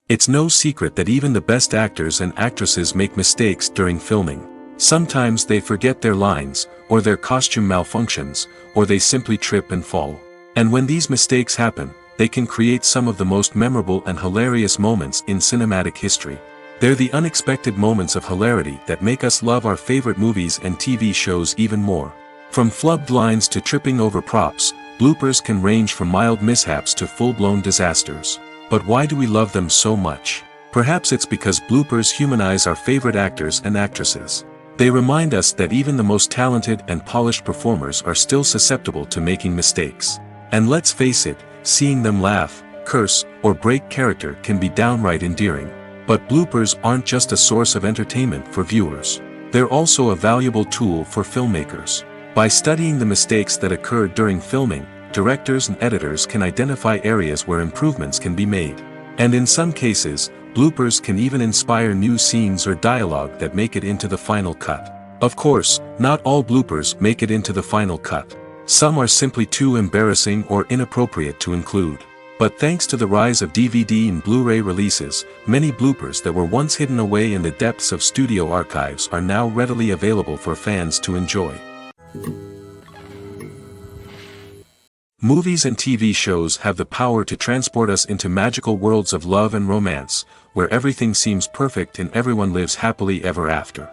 It's no secret that even the best actors and actresses make mistakes during filming. Sometimes they forget their lines, or their costume malfunctions, or they simply trip and fall. And when these mistakes happen, they can create some of the most memorable and hilarious moments in cinematic history. They're the unexpected moments of hilarity that make us love our favorite movies and TV shows even more. From flubbed lines to tripping over props, bloopers can range from mild mishaps to full-blown disasters. But why do we love them so much? Perhaps it's because bloopers humanize our favorite actors and actresses. They remind us that even the most talented and polished performers are still susceptible to making mistakes. And let's face it, seeing them laugh, curse, or break character can be downright endearing. But bloopers aren't just a source of entertainment for viewers. They're also a valuable tool for filmmakers. By studying the mistakes that occurred during filming, directors and editors can identify areas where improvements can be made. And in some cases, bloopers can even inspire new scenes or dialogue that make it into the final cut. Of course, not all bloopers make it into the final cut. Some are simply too embarrassing or inappropriate to include. But thanks to the rise of DVD and Blu-ray releases, many bloopers that were once hidden away in the depths of studio archives are now readily available for fans to enjoy. Movies and TV shows have the power to transport us into magical worlds of love and romance, where everything seems perfect and everyone lives happily ever after.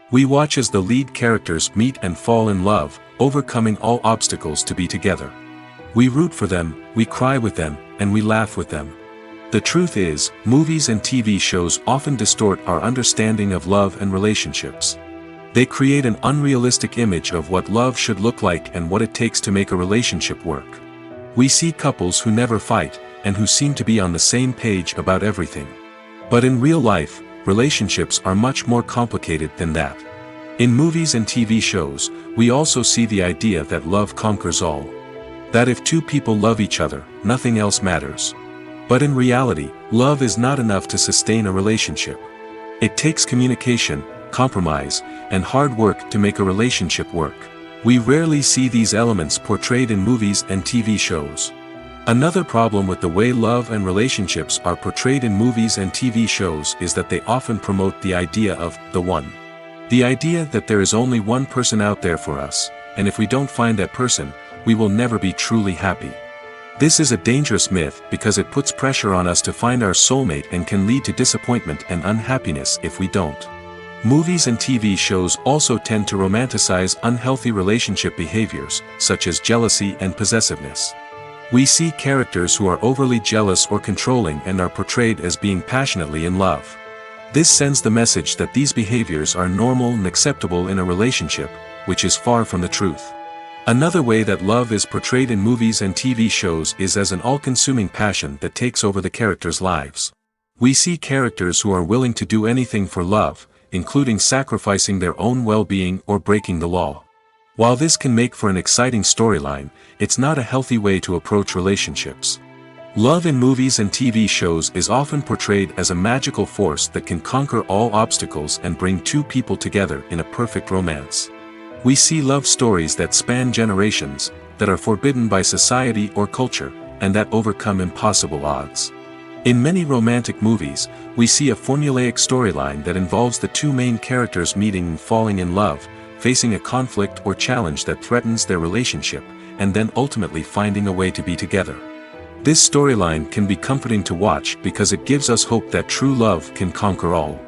We watch as the lead characters meet and fall in love, overcoming all obstacles to be together. We root for them, we cry with them, and we laugh with them. The truth is, movies and TV shows often distort our understanding of love and relationships. They create an unrealistic image of what love should look like and what it takes to make a relationship work. We see couples who never fight, and who seem to be on the same page about everything. But in real life, relationships are much more complicated than that. In movies and TV shows, we also see the idea that love conquers all. That if two people love each other, nothing else matters. But in reality, love is not enough to sustain a relationship. It takes communication, compromise, and hard work to make a relationship work. We rarely see these elements portrayed in movies and TV shows. Another problem with the way love and relationships are portrayed in movies and TV shows is that they often promote the idea of the one. The idea that there is only one person out there for us, and if we don't find that person, we will never be truly happy. This is a dangerous myth because it puts pressure on us to find our soulmate and can lead to disappointment and unhappiness if we don't. Movies and TV shows also tend to romanticize unhealthy relationship behaviors, such as jealousy and possessiveness. We see characters who are overly jealous or controlling and are portrayed as being passionately in love. This sends the message that these behaviors are normal and acceptable in a relationship, which is far from the truth. Another way that love is portrayed in movies and TV shows is as an all-consuming passion that takes over the characters' lives. We see characters who are willing to do anything for love, including sacrificing their own well-being or breaking the law. While this can make for an exciting storyline, it's not a healthy way to approach relationships. Love in movies and TV shows is often portrayed as a magical force that can conquer all obstacles and bring two people together in a perfect romance. We see love stories that span generations, that are forbidden by society or culture, and that overcome impossible odds. In many romantic movies, we see a formulaic storyline that involves the two main characters meeting and falling in love, facing a conflict or challenge that threatens their relationship, and then ultimately finding a way to be together. This storyline can be comforting to watch because it gives us hope that true love can conquer all.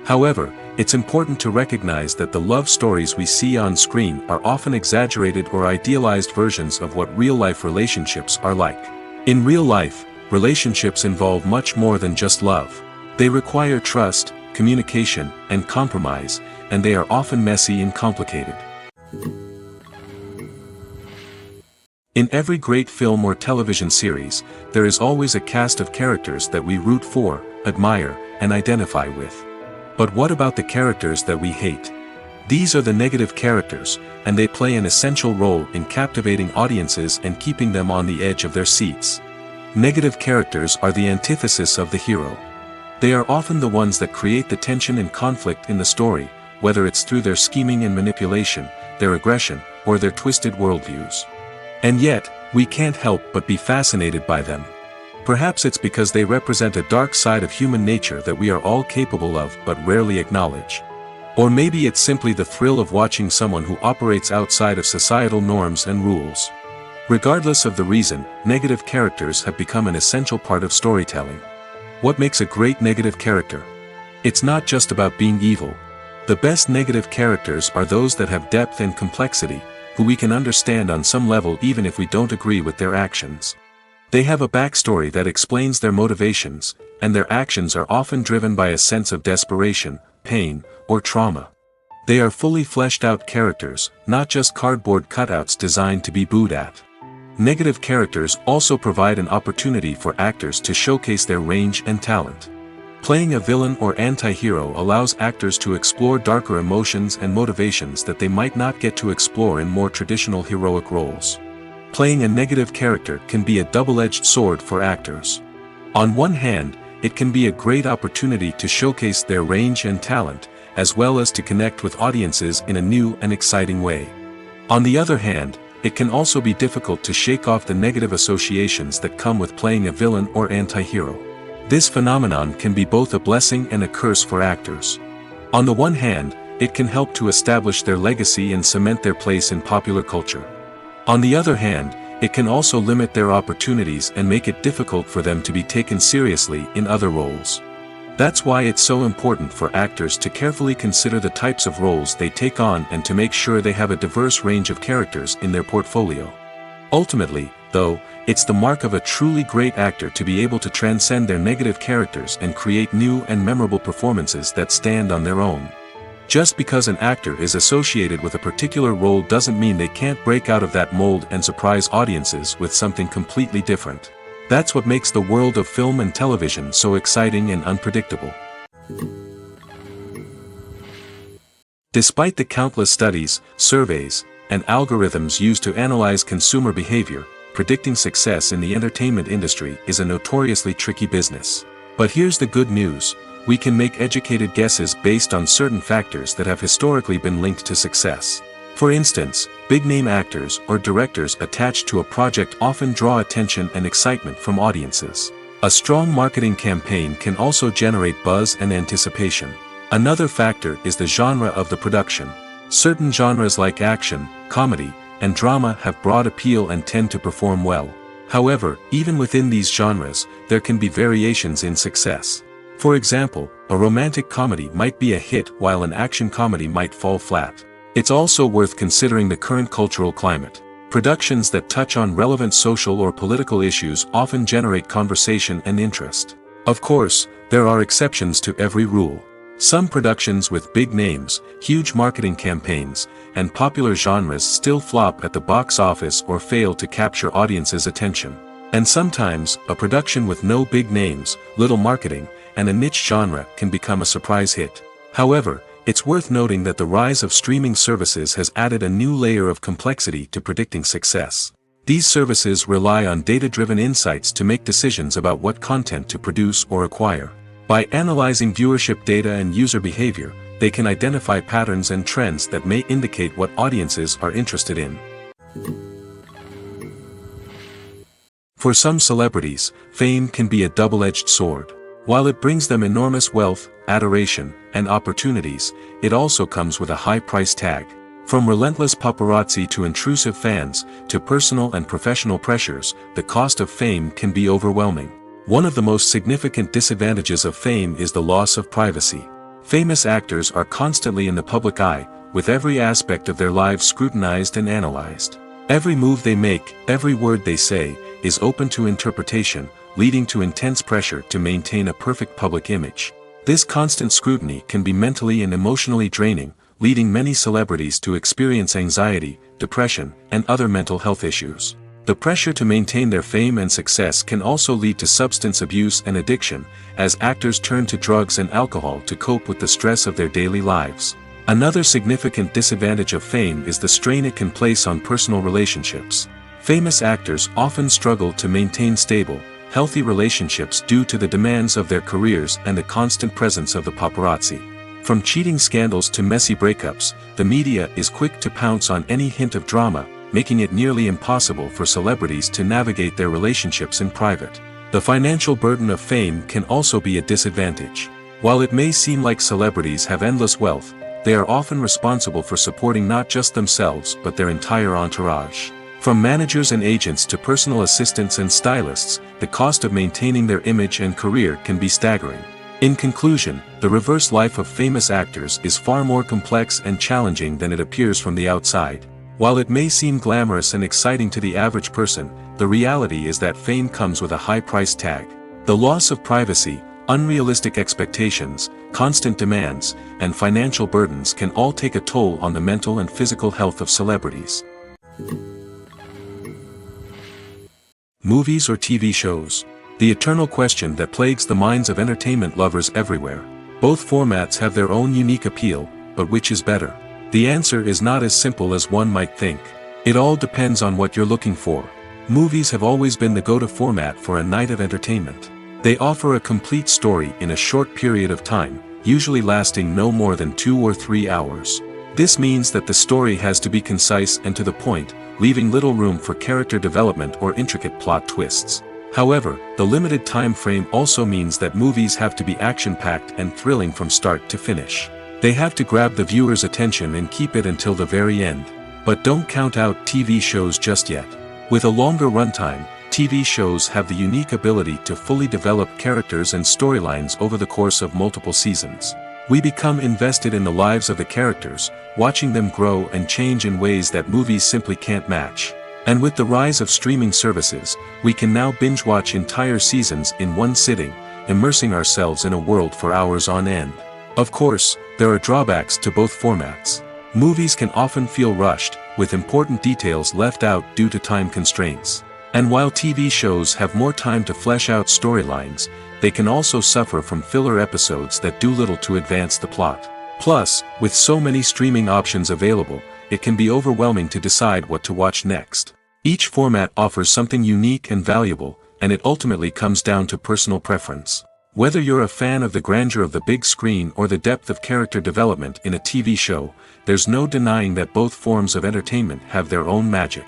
However, it's important to recognize that the love stories we see on screen are often exaggerated or idealized versions of what real-life relationships are like. In real life, relationships involve much more than just love. They require trust, communication, and compromise, and they are often messy and complicated. In every great film or television series, there is always a cast of characters that we root for, admire, and identify with. But what about the characters that we hate? These are the negative characters, and they play an essential role in captivating audiences and keeping them on the edge of their seats. Negative characters are the antithesis of the hero. They are often the ones that create the tension and conflict in the story, whether it's through their scheming and manipulation, their aggression, or their twisted worldviews. And yet, we can't help but be fascinated by them. Perhaps it's because they represent a dark side of human nature that we are all capable of but rarely acknowledge. Or maybe it's simply the thrill of watching someone who operates outside of societal norms and rules. Regardless of the reason, negative characters have become an essential part of storytelling. What makes a great negative character? It's not just about being evil. The best negative characters are those that have depth and complexity, who we can understand on some level even if we don't agree with their actions. They have a backstory that explains their motivations, and their actions are often driven by a sense of desperation, pain, or trauma. They are fully fleshed out characters, not just cardboard cutouts designed to be booed at. Negative characters also provide an opportunity for actors to showcase their range and talent. Playing a villain or anti-hero allows actors to explore darker emotions and motivations that they might not get to explore in more traditional heroic roles. Playing a negative character can be a double-edged sword for actors. On one hand, it can be a great opportunity to showcase their range and talent, as well as to connect with audiences in a new and exciting way. On the other hand, it can also be difficult to shake off the negative associations that come with playing a villain or anti-hero. This phenomenon can be both a blessing and a curse for actors. On the one hand, it can help to establish their legacy and cement their place in popular culture. On the other hand, it can also limit their opportunities and make it difficult for them to be taken seriously in other roles. That's why it's so important for actors to carefully consider the types of roles they take on and to make sure they have a diverse range of characters in their portfolio. Ultimately, though, it's the mark of a truly great actor to be able to transcend their negative characters and create new and memorable performances that stand on their own. Just because an actor is associated with a particular role doesn't mean they can't break out of that mold and surprise audiences with something completely different. That's what makes the world of film and television so exciting and unpredictable. Despite the countless studies, surveys, and algorithms used to analyze consumer behavior, predicting success in the entertainment industry is a notoriously tricky business. But here's the good news. We can make educated guesses based on certain factors that have historically been linked to success. For instance, big-name actors or directors attached to a project often draw attention and excitement from audiences. A strong marketing campaign can also generate buzz and anticipation. Another factor is the genre of the production. Certain genres like action, comedy, and drama have broad appeal and tend to perform well. However, even within these genres, there can be variations in success. For example, a romantic comedy might be a hit while an action comedy might fall flat. It's also worth considering the current cultural climate. Productions that touch on relevant social or political issues often generate conversation and interest. Of course, there are exceptions to every rule. Some productions with big names, huge marketing campaigns, and popular genres still flop at the box office or fail to capture audiences' attention. And sometimes, a production with no big names, little marketing, and a niche genre can become a surprise hit. However, it's worth noting that the rise of streaming services has added a new layer of complexity to predicting success. These services rely on data-driven insights to make decisions about what content to produce or acquire. By analyzing viewership data and user behavior, they can identify patterns and trends that may indicate what audiences are interested in. For some celebrities, fame can be a double-edged sword. While it brings them enormous wealth, adoration, and opportunities, it also comes with a high price tag. From relentless paparazzi to intrusive fans, to personal and professional pressures, the cost of fame can be overwhelming. One of the most significant disadvantages of fame is the loss of privacy. Famous actors are constantly in the public eye, with every aspect of their lives scrutinized and analyzed. Every move they make, every word they say, is open to interpretation, leading to intense pressure to maintain a perfect public image. This constant scrutiny can be mentally and emotionally draining, leading many celebrities to experience anxiety, depression, and other mental health issues. The pressure to maintain their fame and success can also lead to substance abuse and addiction, as actors turn to drugs and alcohol to cope with the stress of their daily lives. Another significant disadvantage of fame is the strain it can place on personal relationships. Famous actors often struggle to maintain stable, healthy relationships due to the demands of their careers and the constant presence of the paparazzi. From cheating scandals to messy breakups, the media is quick to pounce on any hint of drama, making it nearly impossible for celebrities to navigate their relationships in private. The financial burden of fame can also be a disadvantage. While it may seem like celebrities have endless wealth, they are often responsible for supporting not just themselves but their entire entourage. From managers and agents to personal assistants and stylists, the cost of maintaining their image and career can be staggering. In conclusion, the reverse life of famous actors is far more complex and challenging than it appears from the outside. While it may seem glamorous and exciting to the average person, the reality is that fame comes with a high price tag. The loss of privacy, unrealistic expectations, constant demands, and financial burdens can all take a toll on the mental and physical health of celebrities. Movies or TV shows? The eternal question that plagues the minds of entertainment lovers everywhere. Both formats have their own unique appeal, but which is better? The answer is not as simple as one might think. It all depends on what you're looking for. Movies have always been the go-to format for a night of entertainment. They offer a complete story in a short period of time, usually lasting no more than 2 or 3 hours. This means that the story has to be concise and to the point, leaving little room for character development or intricate plot twists. However, the limited time frame also means that movies have to be action-packed and thrilling from start to finish. They have to grab the viewer's attention and keep it until the very end. But don't count out TV shows just yet. With a longer runtime, TV shows have the unique ability to fully develop characters and storylines over the course of multiple seasons. We become invested in the lives of the characters, watching them grow and change in ways that movies simply can't match. And with the rise of streaming services, we can now binge-watch entire seasons in one sitting, immersing ourselves in a world for hours on end. Of course, there are drawbacks to both formats. Movies can often feel rushed, with important details left out due to time constraints. And while TV shows have more time to flesh out storylines, they can also suffer from filler episodes that do little to advance the plot. Plus, with so many streaming options available, it can be overwhelming to decide what to watch next. Each format offers something unique and valuable, and it ultimately comes down to personal preference. Whether you're a fan of the grandeur of the big screen or the depth of character development in a TV show, there's no denying that both forms of entertainment have their own magic.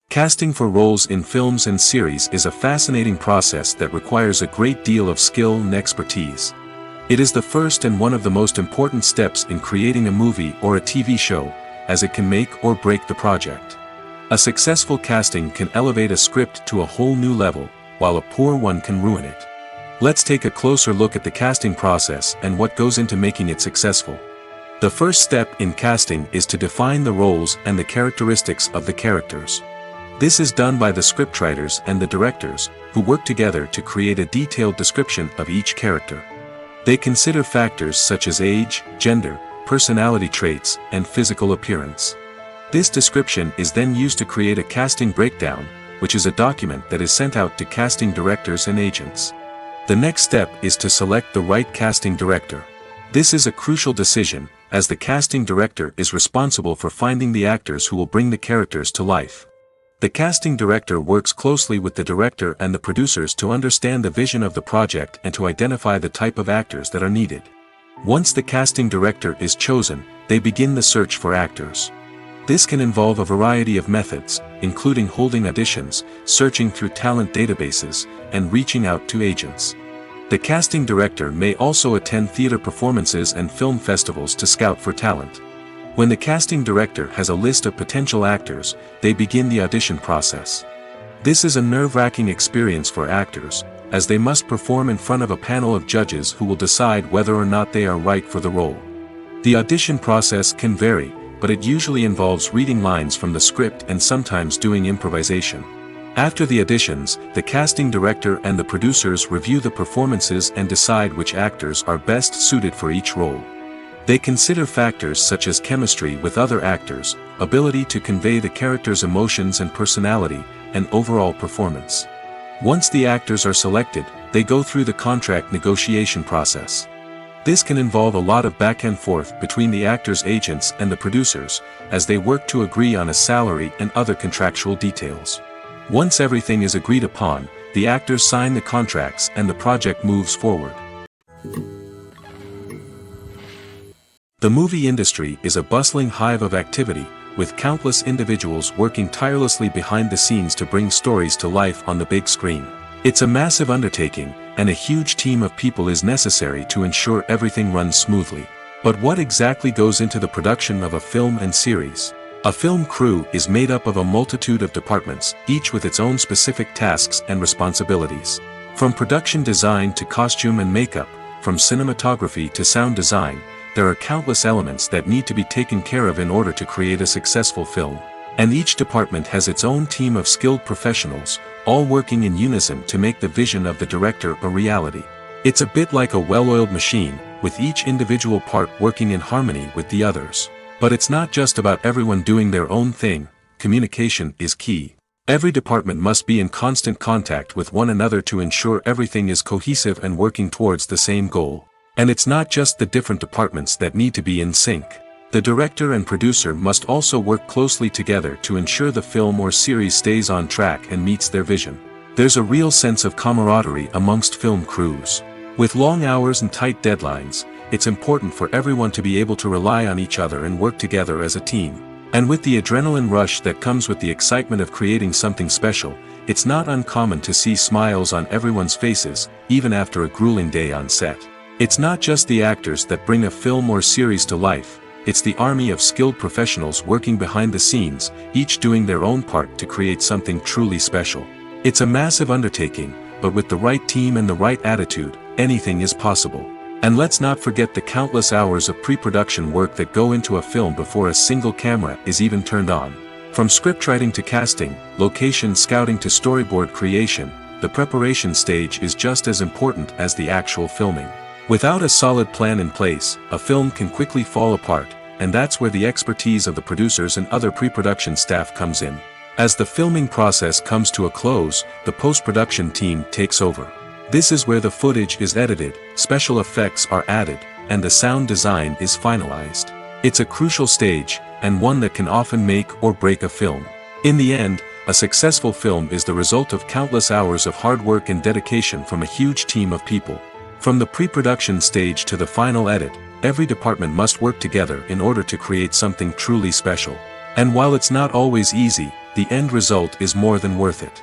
Casting for roles in films and series is a fascinating process that requires a great deal of skill and expertise. It is the first and one of the most important steps in creating a movie or a TV show, as it can make or break the project. A successful casting can elevate a script to a whole new level, while a poor one can ruin it. Let's take a closer look at the casting process and what goes into making it successful. The first step in casting is to define the roles and the characteristics of the characters. This is done by the scriptwriters and the directors, who work together to create a detailed description of each character. They consider factors such as age, gender, personality traits, and physical appearance. This description is then used to create a casting breakdown, which is a document that is sent out to casting directors and agents. The next step is to select the right casting director. This is a crucial decision, as the casting director is responsible for finding the actors who will bring the characters to life. The casting director works closely with the director and the producers to understand the vision of the project and to identify the type of actors that are needed. Once the casting director is chosen, they begin the search for actors. This can involve a variety of methods, including holding auditions, searching through talent databases, and reaching out to agents. The casting director may also attend theater performances and film festivals to scout for talent. When the casting director has a list of potential actors, they begin the audition process. This is a nerve-wracking experience for actors, as they must perform in front of a panel of judges who will decide whether or not they are right for the role. The audition process can vary, but it usually involves reading lines from the script and sometimes doing improvisation. After the auditions, the casting director and the producers review the performances and decide which actors are best suited for each role. They consider factors such as chemistry with other actors, ability to convey the character's emotions and personality, and overall performance. Once the actors are selected, they go through the contract negotiation process. This can involve a lot of back and forth between the actors' agents and the producers, as they work to agree on a salary and other contractual details. Once everything is agreed upon, the actors sign the contracts and the project moves forward. The movie industry is a bustling hive of activity, with countless individuals working tirelessly behind the scenes to bring stories to life on the big screen. It's a massive undertaking, and a huge team of people is necessary to ensure everything runs smoothly. But what exactly goes into the production of a film and series? A film crew is made up of a multitude of departments, each with its own specific tasks and responsibilities. From production design to costume and makeup, from cinematography to sound design, there are countless elements that need to be taken care of in order to create a successful film. And each department has its own team of skilled professionals, all working in unison to make the vision of the director a reality. It's a bit like a well-oiled machine, with each individual part working in harmony with the others. But it's not just about everyone doing their own thing. Communication is key. Every department must be in constant contact with one another to ensure everything is cohesive and working towards the same goal. And it's not just the different departments that need to be in sync. The director and producer must also work closely together to ensure the film or series stays on track and meets their vision. There's a real sense of camaraderie amongst film crews. With long hours and tight deadlines, it's important for everyone to be able to rely on each other and work together as a team. And with the adrenaline rush that comes with the excitement of creating something special, it's not uncommon to see smiles on everyone's faces, even after a grueling day on set. It's not just the actors that bring a film or series to life. It's the army of skilled professionals working behind the scenes, each doing their own part to create something truly special. It's a massive undertaking, but with the right team and the right attitude, anything is possible. And let's not forget the countless hours of pre-production work that go into a film before a single camera is even turned on. From scriptwriting to casting, location scouting to storyboard creation, the preparation stage is just as important as the actual filming. Without a solid plan in place, a film can quickly fall apart, and that's where the expertise of the producers and other pre-production staff comes in. As the filming process comes to a close, the post-production team takes over. This is where the footage is edited, special effects are added, and the sound design is finalized. It's a crucial stage, and one that can often make or break a film. In the end, a successful film is the result of countless hours of hard work and dedication from a huge team of people. From the pre-production stage to the final edit, every department must work together in order to create something truly special. And while it's not always easy, the end result is more than worth it.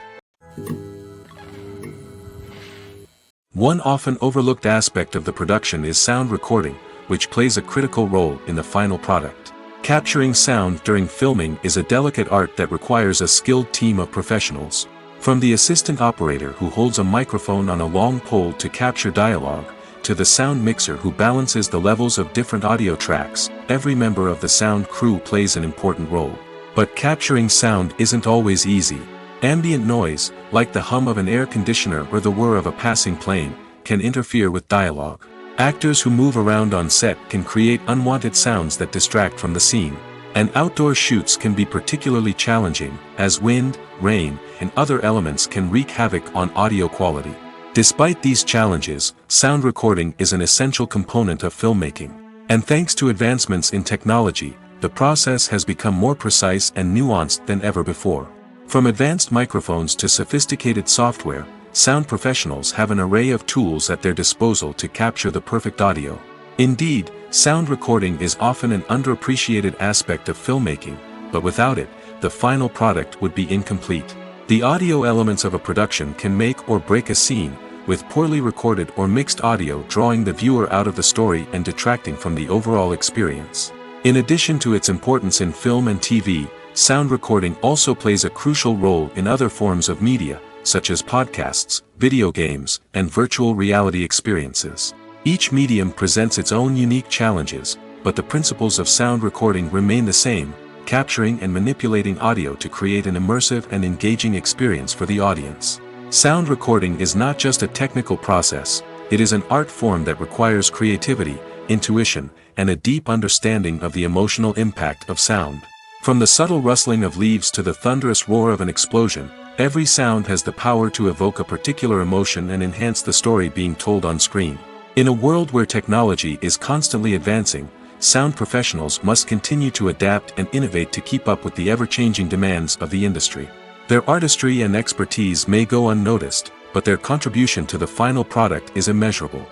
One often overlooked aspect of the production is sound recording, which plays a critical role in the final product. Capturing sound during filming is a delicate art that requires a skilled team of professionals. From the assistant operator who holds a microphone on a long pole to capture dialogue, to the sound mixer who balances the levels of different audio tracks, every member of the sound crew plays an important role. But capturing sound isn't always easy. Ambient noise, like the hum of an air conditioner or the whir of a passing plane, can interfere with dialogue. Actors who move around on set can create unwanted sounds that distract from the scene. And outdoor shoots can be particularly challenging, as wind, rain, and other elements can wreak havoc on audio quality. Despite these challenges, sound recording is an essential component of filmmaking. And thanks to advancements in technology, the process has become more precise and nuanced than ever before. From advanced microphones to sophisticated software, sound professionals have an array of tools at their disposal to capture the perfect audio. Indeed, sound recording is often an underappreciated aspect of filmmaking, but without it, the final product would be incomplete. The audio elements of a production can make or break a scene, with poorly recorded or mixed audio drawing the viewer out of the story and detracting from the overall experience. In addition to its importance in film and TV, sound recording also plays a crucial role in other forms of media, such as podcasts, video games, and virtual reality experiences. Each medium presents its own unique challenges, but the principles of sound recording remain the same, capturing and manipulating audio to create an immersive and engaging experience for the audience. Sound recording is not just a technical process, it is an art form that requires creativity, intuition, and a deep understanding of the emotional impact of sound. From the subtle rustling of leaves to the thunderous roar of an explosion, every sound has the power to evoke a particular emotion and enhance the story being told on screen. In a world where technology is constantly advancing, sound professionals must continue to adapt and innovate to keep up with the ever-changing demands of the industry. Their artistry and expertise may go unnoticed, but their contribution to the final product is immeasurable.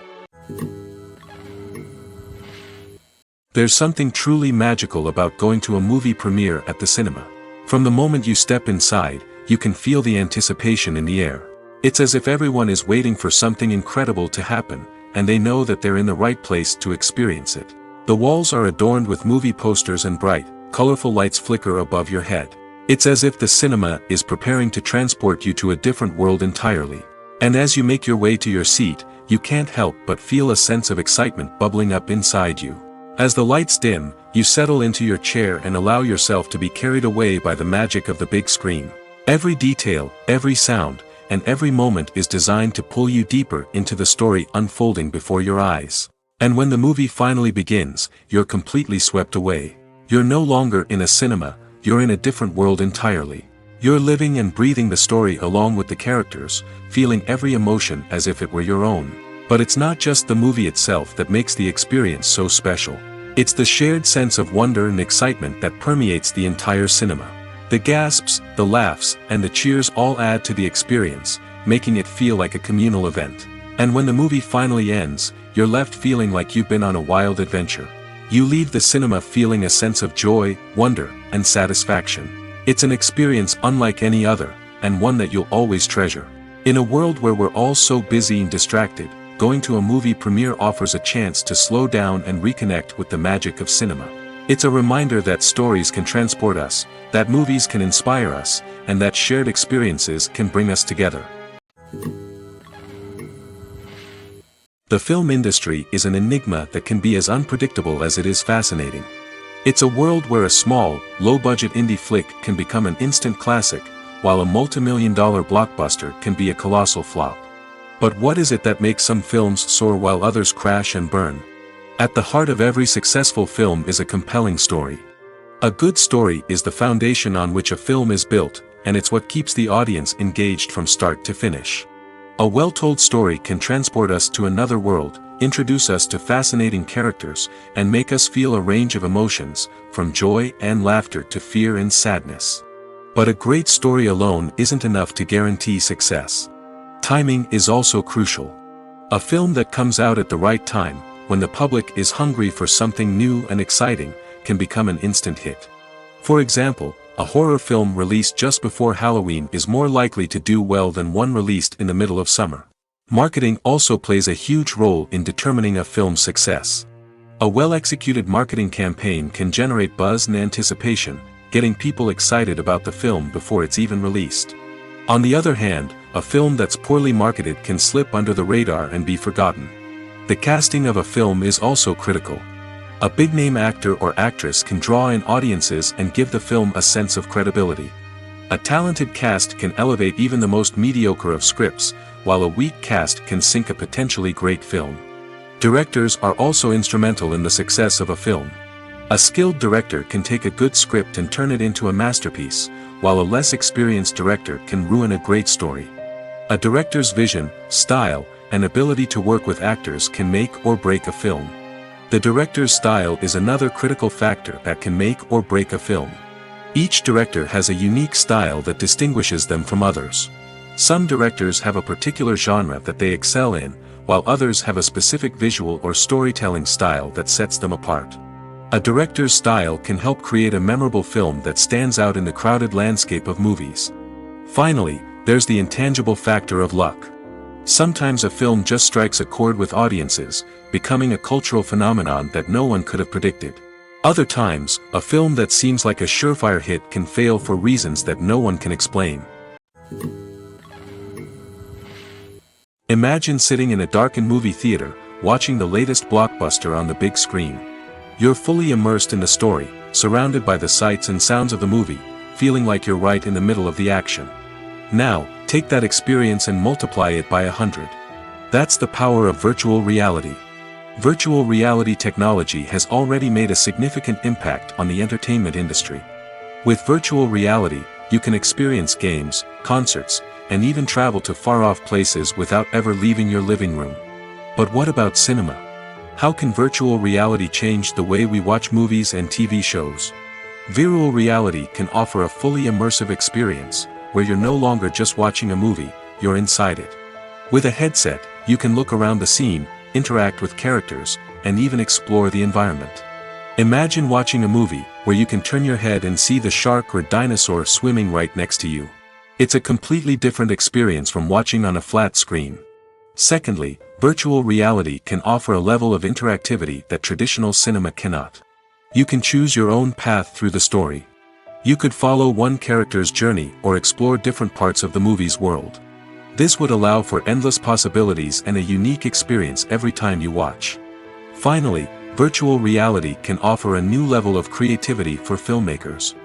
There's something truly magical about going to a movie premiere at the cinema. From the moment you step inside, you can feel the anticipation in the air. It's as if everyone is waiting for something incredible to happen, and they know that they're in the right place to experience it. The walls are adorned with movie posters and bright, colorful lights flicker above your head. It's as if the cinema is preparing to transport you to a different world entirely. And as you make your way to your seat, you can't help but feel a sense of excitement bubbling up inside you. As the lights dim, you settle into your chair and allow yourself to be carried away by the magic of the big screen. Every detail, every sound, and every moment is designed to pull you deeper into the story unfolding before your eyes. And when the movie finally begins, you're completely swept away. You're no longer in a cinema, you're in a different world entirely. You're living and breathing the story along with the characters, feeling every emotion as if it were your own. But it's not just the movie itself that makes the experience so special. It's the shared sense of wonder and excitement that permeates the entire cinema. The gasps, the laughs, and the cheers all add to the experience, making it feel like a communal event. And when the movie finally ends, you're left feeling like you've been on a wild adventure. You leave the cinema feeling a sense of joy, wonder, and satisfaction. It's an experience unlike any other, and one that you'll always treasure. In a world where we're all so busy and distracted, going to a movie premiere offers a chance to slow down and reconnect with the magic of cinema. It's a reminder that stories can transport us, that movies can inspire us, and that shared experiences can bring us together. The film industry is an enigma that can be as unpredictable as it is fascinating. It's a world where a small, low-budget indie flick can become an instant classic, while a multi-million-dollar blockbuster can be a colossal flop. But what is it that makes some films soar while others crash and burn? At the heart of every successful film is a compelling story. A good story is the foundation on which a film is built, and it's what keeps the audience engaged from start to finish. A well-told story can transport us to another world, introduce us to fascinating characters, and make us feel a range of emotions, from joy and laughter to fear and sadness. But a great story alone isn't enough to guarantee success. Timing is also crucial. A film that comes out at the right time, when the public is hungry for something new and exciting, can become an instant hit. For example, a horror film released just before Halloween is more likely to do well than one released in the middle of summer. Marketing also plays a huge role in determining a film's success. A well-executed marketing campaign can generate buzz and anticipation, getting people excited about the film before it's even released. On the other hand, a film that's poorly marketed can slip under the radar and be forgotten. The casting of a film is also critical. A big-name actor or actress can draw in audiences and give the film a sense of credibility. A talented cast can elevate even the most mediocre of scripts, while a weak cast can sink a potentially great film. Directors are also instrumental in the success of a film. A skilled director can take a good script and turn it into a masterpiece, while a less experienced director can ruin a great story. A director's vision, style, and ability to work with actors can make or break a film. The director's style is another critical factor that can make or break a film. Each director has a unique style that distinguishes them from others. Some directors have a particular genre that they excel in, while others have a specific visual or storytelling style that sets them apart. A director's style can help create a memorable film that stands out in the crowded landscape of movies. Finally, there's the intangible factor of luck. Sometimes a film just strikes a chord with audiences, becoming a cultural phenomenon that no one could have predicted. Other times, a film that seems like a surefire hit can fail for reasons that no one can explain. Imagine sitting in a darkened movie theater, watching the latest blockbuster on the big screen. You're fully immersed in the story, surrounded by the sights and sounds of the movie, feeling like you're right in the middle of the action. Now, take that experience and multiply it by 100. That's the power of virtual reality. Virtual reality technology has already made a significant impact on the entertainment industry. With virtual reality, you can experience games, concerts, and even travel to far-off places without ever leaving your living room. But what about cinema? How can virtual reality change the way we watch movies and TV shows? Virtual reality can offer a fully immersive experience, where you're no longer just watching a movie, you're inside it. With a headset, you can look around the scene, interact with characters, and even explore the environment. Imagine watching a movie where you can turn your head and see the shark or dinosaur swimming right next to you. It's a completely different experience from watching on a flat screen. Secondly, virtual reality can offer a level of interactivity that traditional cinema cannot. You can choose your own path through the story. You could follow one character's journey or explore different parts of the movie's world. This would allow for endless possibilities and a unique experience every time you watch. Finally, virtual reality can offer a new level of creativity for filmmakers.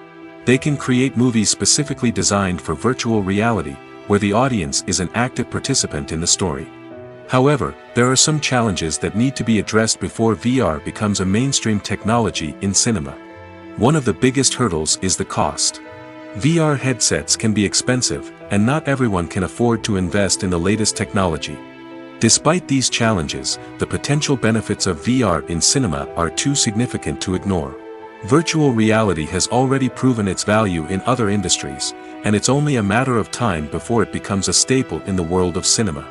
They can create movies specifically designed for virtual reality, where the audience is an active participant in the story. However, there are some challenges that need to be addressed before VR becomes a mainstream technology in cinema. One of the biggest hurdles is the cost. VR headsets can be expensive, and not everyone can afford to invest in the latest technology. Despite these challenges, the potential benefits of VR in cinema are too significant to ignore. Virtual reality has already proven its value in other industries, and it's only a matter of time before it becomes a staple in the world of cinema.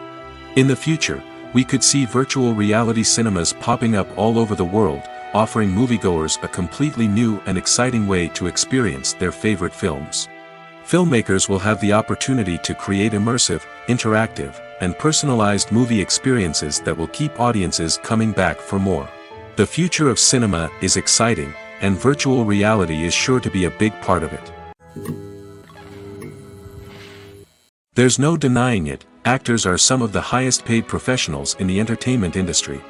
In the future, we could see virtual reality cinemas popping up all over the world, offering moviegoers a completely new and exciting way to experience their favorite films. Filmmakers will have the opportunity to create immersive, interactive, and personalized movie experiences that will keep audiences coming back for more. The future of cinema is exciting, and virtual reality is sure to be a big part of it. There's no denying it, actors are some of the highest paid professionals in the entertainment industry.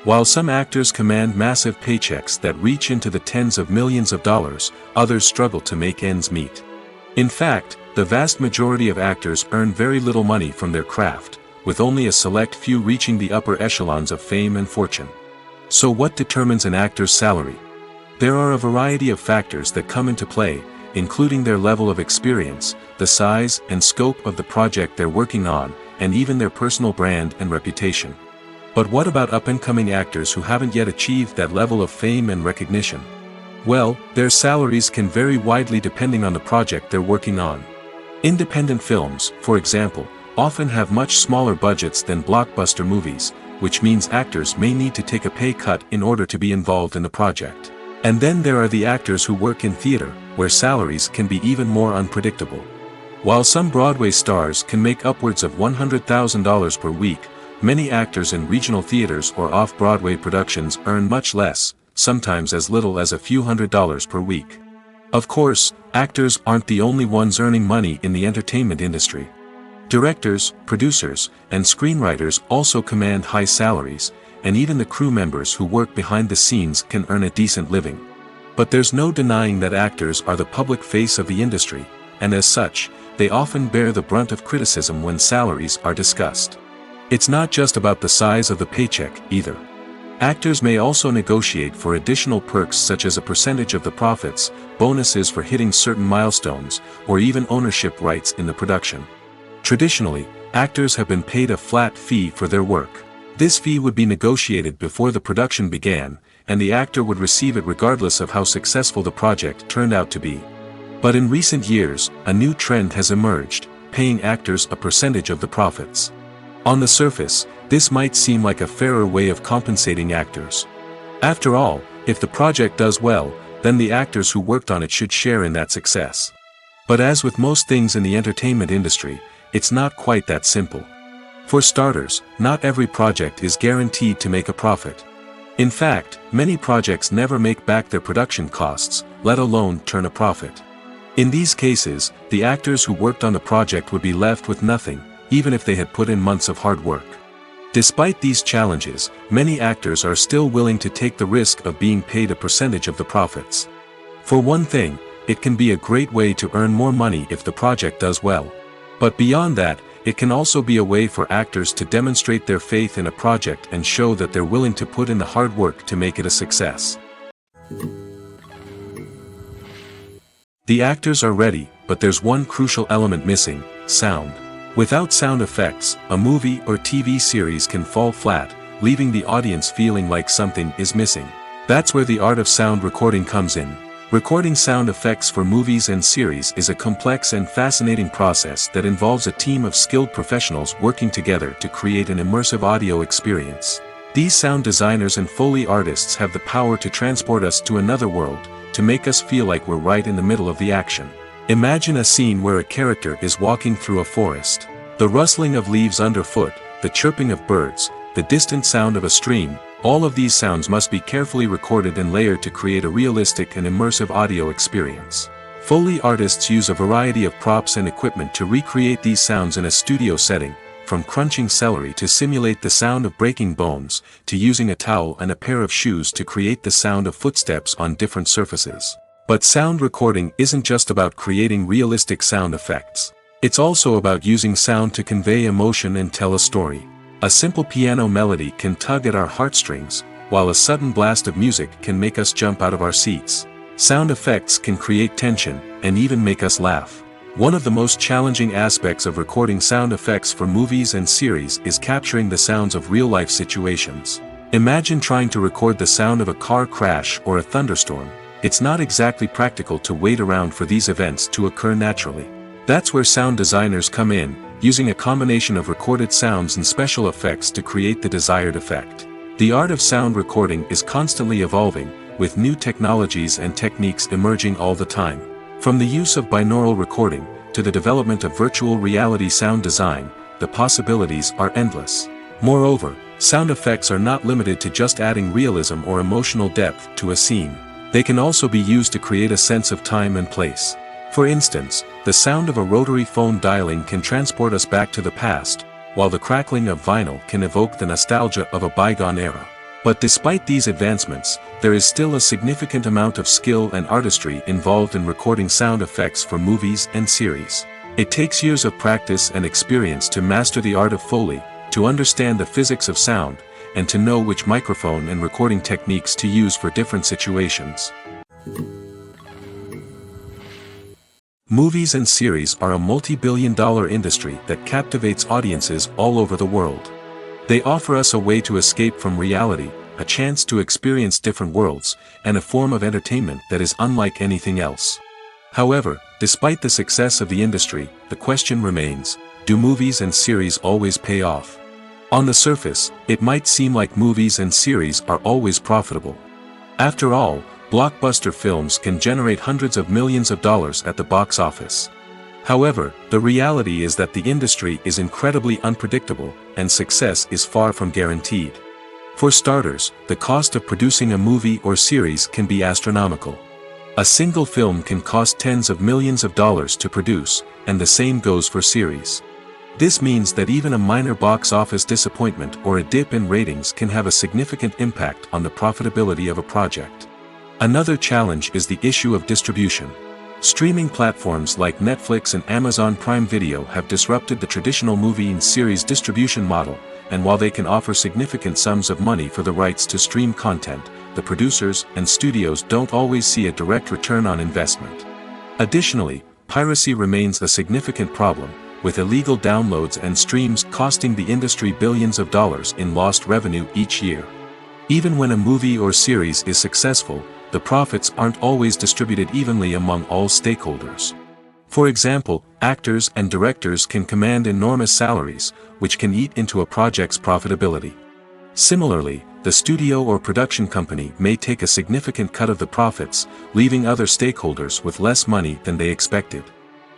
While some actors command massive paychecks that reach into the tens of millions of dollars, others struggle to make ends meet. In fact, the vast majority of actors earn very little money from their craft, with only a select few reaching the upper echelons of fame and fortune. So what determines an actor's salary? There are a variety of factors that come into play, including their level of experience, the size and scope of the project they're working on, and even their personal brand and reputation. But what about up-and-coming actors who haven't yet achieved that level of fame and recognition? Well, their salaries can vary widely depending on the project they're working on. Independent films, for example, often have much smaller budgets than blockbuster movies, which means actors may need to take a pay cut in order to be involved in the project. And then there are the actors who work in theater, where salaries can be even more unpredictable. While some Broadway stars can make upwards of $100,000 per week, many actors in regional theaters or off-Broadway productions earn much less, sometimes as little as a few $100s per week. Of course, actors aren't the only ones earning money in the entertainment industry. Directors, producers, and screenwriters also command high salaries, and even the crew members who work behind the scenes can earn a decent living. But there's no denying that actors are the public face of the industry, and as such, they often bear the brunt of criticism when salaries are discussed. It's not just about the size of the paycheck, either. Actors may also negotiate for additional perks such as a percentage of the profits, bonuses for hitting certain milestones, or even ownership rights in the production. Traditionally, actors have been paid a flat fee for their work. This fee would be negotiated before the production began, and the actor would receive it regardless of how successful the project turned out to be. But in recent years, a new trend has emerged, paying actors a percentage of the profits. On the surface, this might seem like a fairer way of compensating actors. After all, if the project does well, then the actors who worked on it should share in that success. But as with most things in the entertainment industry, it's not quite that simple. For starters, not every project is guaranteed to make a profit. In fact, many projects never make back their production costs, let alone turn a profit. In these cases, the actors who worked on the project would be left with nothing, even if they had put in months of hard work. Despite these challenges, many actors are still willing to take the risk of being paid a percentage of the profits. For one thing, it can be a great way to earn more money if the project does well. But beyond that, it can also be a way for actors to demonstrate their faith in a project and show that they're willing to put in the hard work to make it a success. The actors are ready, but there's one crucial element missing: sound. Without sound effects, a movie or TV series can fall flat, leaving the audience feeling like something is missing. That's where the art of sound recording comes in. Recording sound effects for movies and series is a complex and fascinating process that involves a team of skilled professionals working together to create an immersive audio experience. These sound designers and Foley artists have the power to transport us to another world, to make us feel like we're right in the middle of the action. Imagine a scene where a character is walking through a forest. The rustling of leaves underfoot, the chirping of birds, the distant sound of a stream, all of these sounds must be carefully recorded and layered to create a realistic and immersive audio experience. Foley artists use a variety of props and equipment to recreate these sounds in a studio setting, from crunching celery to simulate the sound of breaking bones, to using a towel and a pair of shoes to create the sound of footsteps on different surfaces. But sound recording isn't just about creating realistic sound effects. It's also about using sound to convey emotion and tell a story. A simple piano melody can tug at our heartstrings, while a sudden blast of music can make us jump out of our seats. Sound effects can create tension, and even make us laugh. One of the most challenging aspects of recording sound effects for movies and series is capturing the sounds of real-life situations. Imagine trying to record the sound of a car crash or a thunderstorm. It's not exactly practical to wait around for these events to occur naturally. That's where sound designers come in, using a combination of recorded sounds and special effects to create the desired effect. The art of sound recording is constantly evolving, with new technologies and techniques emerging all the time. From the use of binaural recording, to the development of virtual reality sound design, the possibilities are endless. Moreover, sound effects are not limited to just adding realism or emotional depth to a scene. They can also be used to create a sense of time and place. For instance, the sound of a rotary phone dialing can transport us back to the past, while the crackling of vinyl can evoke the nostalgia of a bygone era. But despite these advancements, there is still a significant amount of skill and artistry involved in recording sound effects for movies and series. It takes years of practice and experience to master the art of Foley, to understand the physics of sound, and to know which microphone and recording techniques to use for different situations. Movies and series are a multi-billion-dollar industry that captivates audiences all over the world. They offer us a way to escape from reality, a chance to experience different worlds, and a form of entertainment that is unlike anything else. However, despite the success of the industry, the question remains, do movies and series always pay off? On the surface, it might seem like movies and series are always profitable. After all, blockbuster films can generate hundreds of millions of dollars at the box office. However, the reality is that the industry is incredibly unpredictable, and success is far from guaranteed. For starters, the cost of producing a movie or series can be astronomical. A single film can cost tens of millions of dollars to produce, and the same goes for series. This means that even a minor box office disappointment or a dip in ratings can have a significant impact on the profitability of a project. Another challenge is the issue of distribution. Streaming platforms like Netflix and Amazon Prime Video have disrupted the traditional movie and series distribution model, and while they can offer significant sums of money for the rights to stream content, the producers and studios don't always see a direct return on investment. Additionally, piracy remains a significant problem, with illegal downloads and streams costing the industry billions of dollars in lost revenue each year. Even when a movie or series is successful, the profits aren't always distributed evenly among all stakeholders. For example, actors and directors can command enormous salaries, which can eat into a project's profitability. Similarly, the studio or production company may take a significant cut of the profits, leaving other stakeholders with less money than they expected.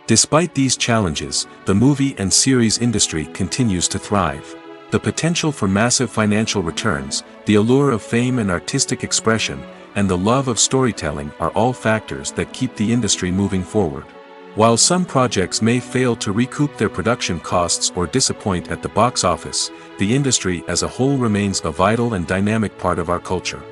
Despite these challenges, the movie and series industry continues to thrive. The potential for massive financial returns, the allure of fame and artistic expression, and the love of storytelling are all factors that keep the industry moving forward. While some projects may fail to recoup their production costs or disappoint at the box office, the industry as a whole remains a vital and dynamic part of our culture.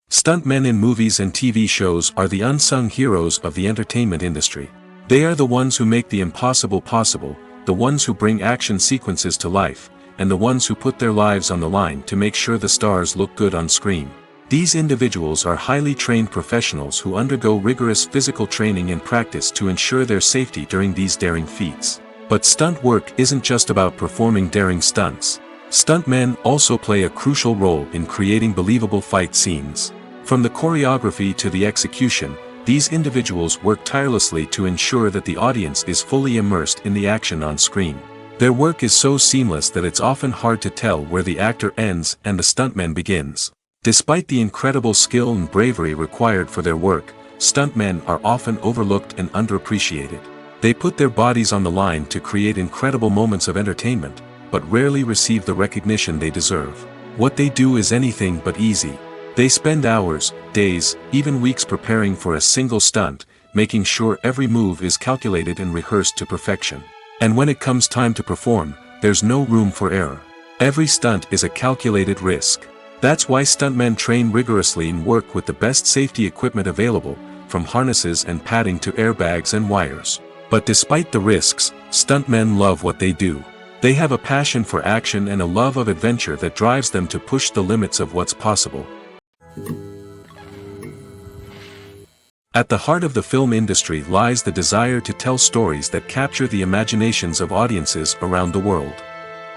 Stuntmen in movies and TV shows are the unsung heroes of the entertainment industry. They are the ones who make the impossible possible, the ones who bring action sequences to life, and the ones who put their lives on the line to make sure the stars look good on screen. These individuals are highly trained professionals who undergo rigorous physical training and practice to ensure their safety during these daring feats. But stunt work isn't just about performing daring stunts. Stuntmen also play a crucial role in creating believable fight scenes. From the choreography to the execution, these individuals work tirelessly to ensure that the audience is fully immersed in the action on screen. Their work is so seamless that it's often hard to tell where the actor ends and the stuntman begins. Despite the incredible skill and bravery required for their work, stuntmen are often overlooked and underappreciated. They put their bodies on the line to create incredible moments of entertainment, but rarely receive the recognition they deserve. What they do is anything but easy. They spend hours, days, even weeks preparing for a single stunt, making sure every move is calculated and rehearsed to perfection. And when it comes time to perform, there's no room for error. Every stunt is a calculated risk. That's why stuntmen train rigorously and work with the best safety equipment available, from harnesses and padding to airbags and wires. But despite the risks, stuntmen love what they do. They have a passion for action and a love of adventure that drives them to push the limits of what's possible. At the heart of the film industry lies the desire to tell stories that capture the imaginations of audiences around the world.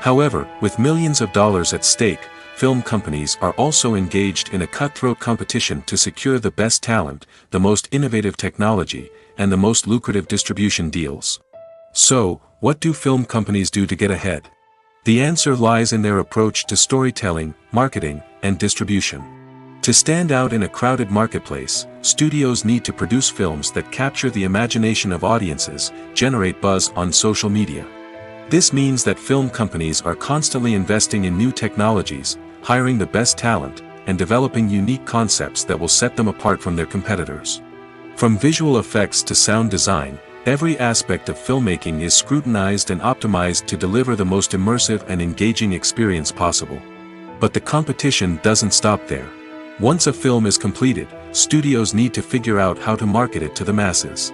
However, with millions of dollars at stake, film companies are also engaged in a cutthroat competition to secure the best talent, the most innovative technology, and the most lucrative distribution deals. So, what do film companies do to get ahead? The answer lies in their approach to storytelling, marketing, and distribution. To stand out in a crowded marketplace, studios need to produce films that capture the imagination of audiences, generate buzz on social media. This means that film companies are constantly investing in new technologies, hiring the best talent, and developing unique concepts that will set them apart from their competitors. From visual effects to sound design, every aspect of filmmaking is scrutinized and optimized to deliver the most immersive and engaging experience possible. But the competition doesn't stop there. Once a film is completed, studios need to figure out how to market it to the masses.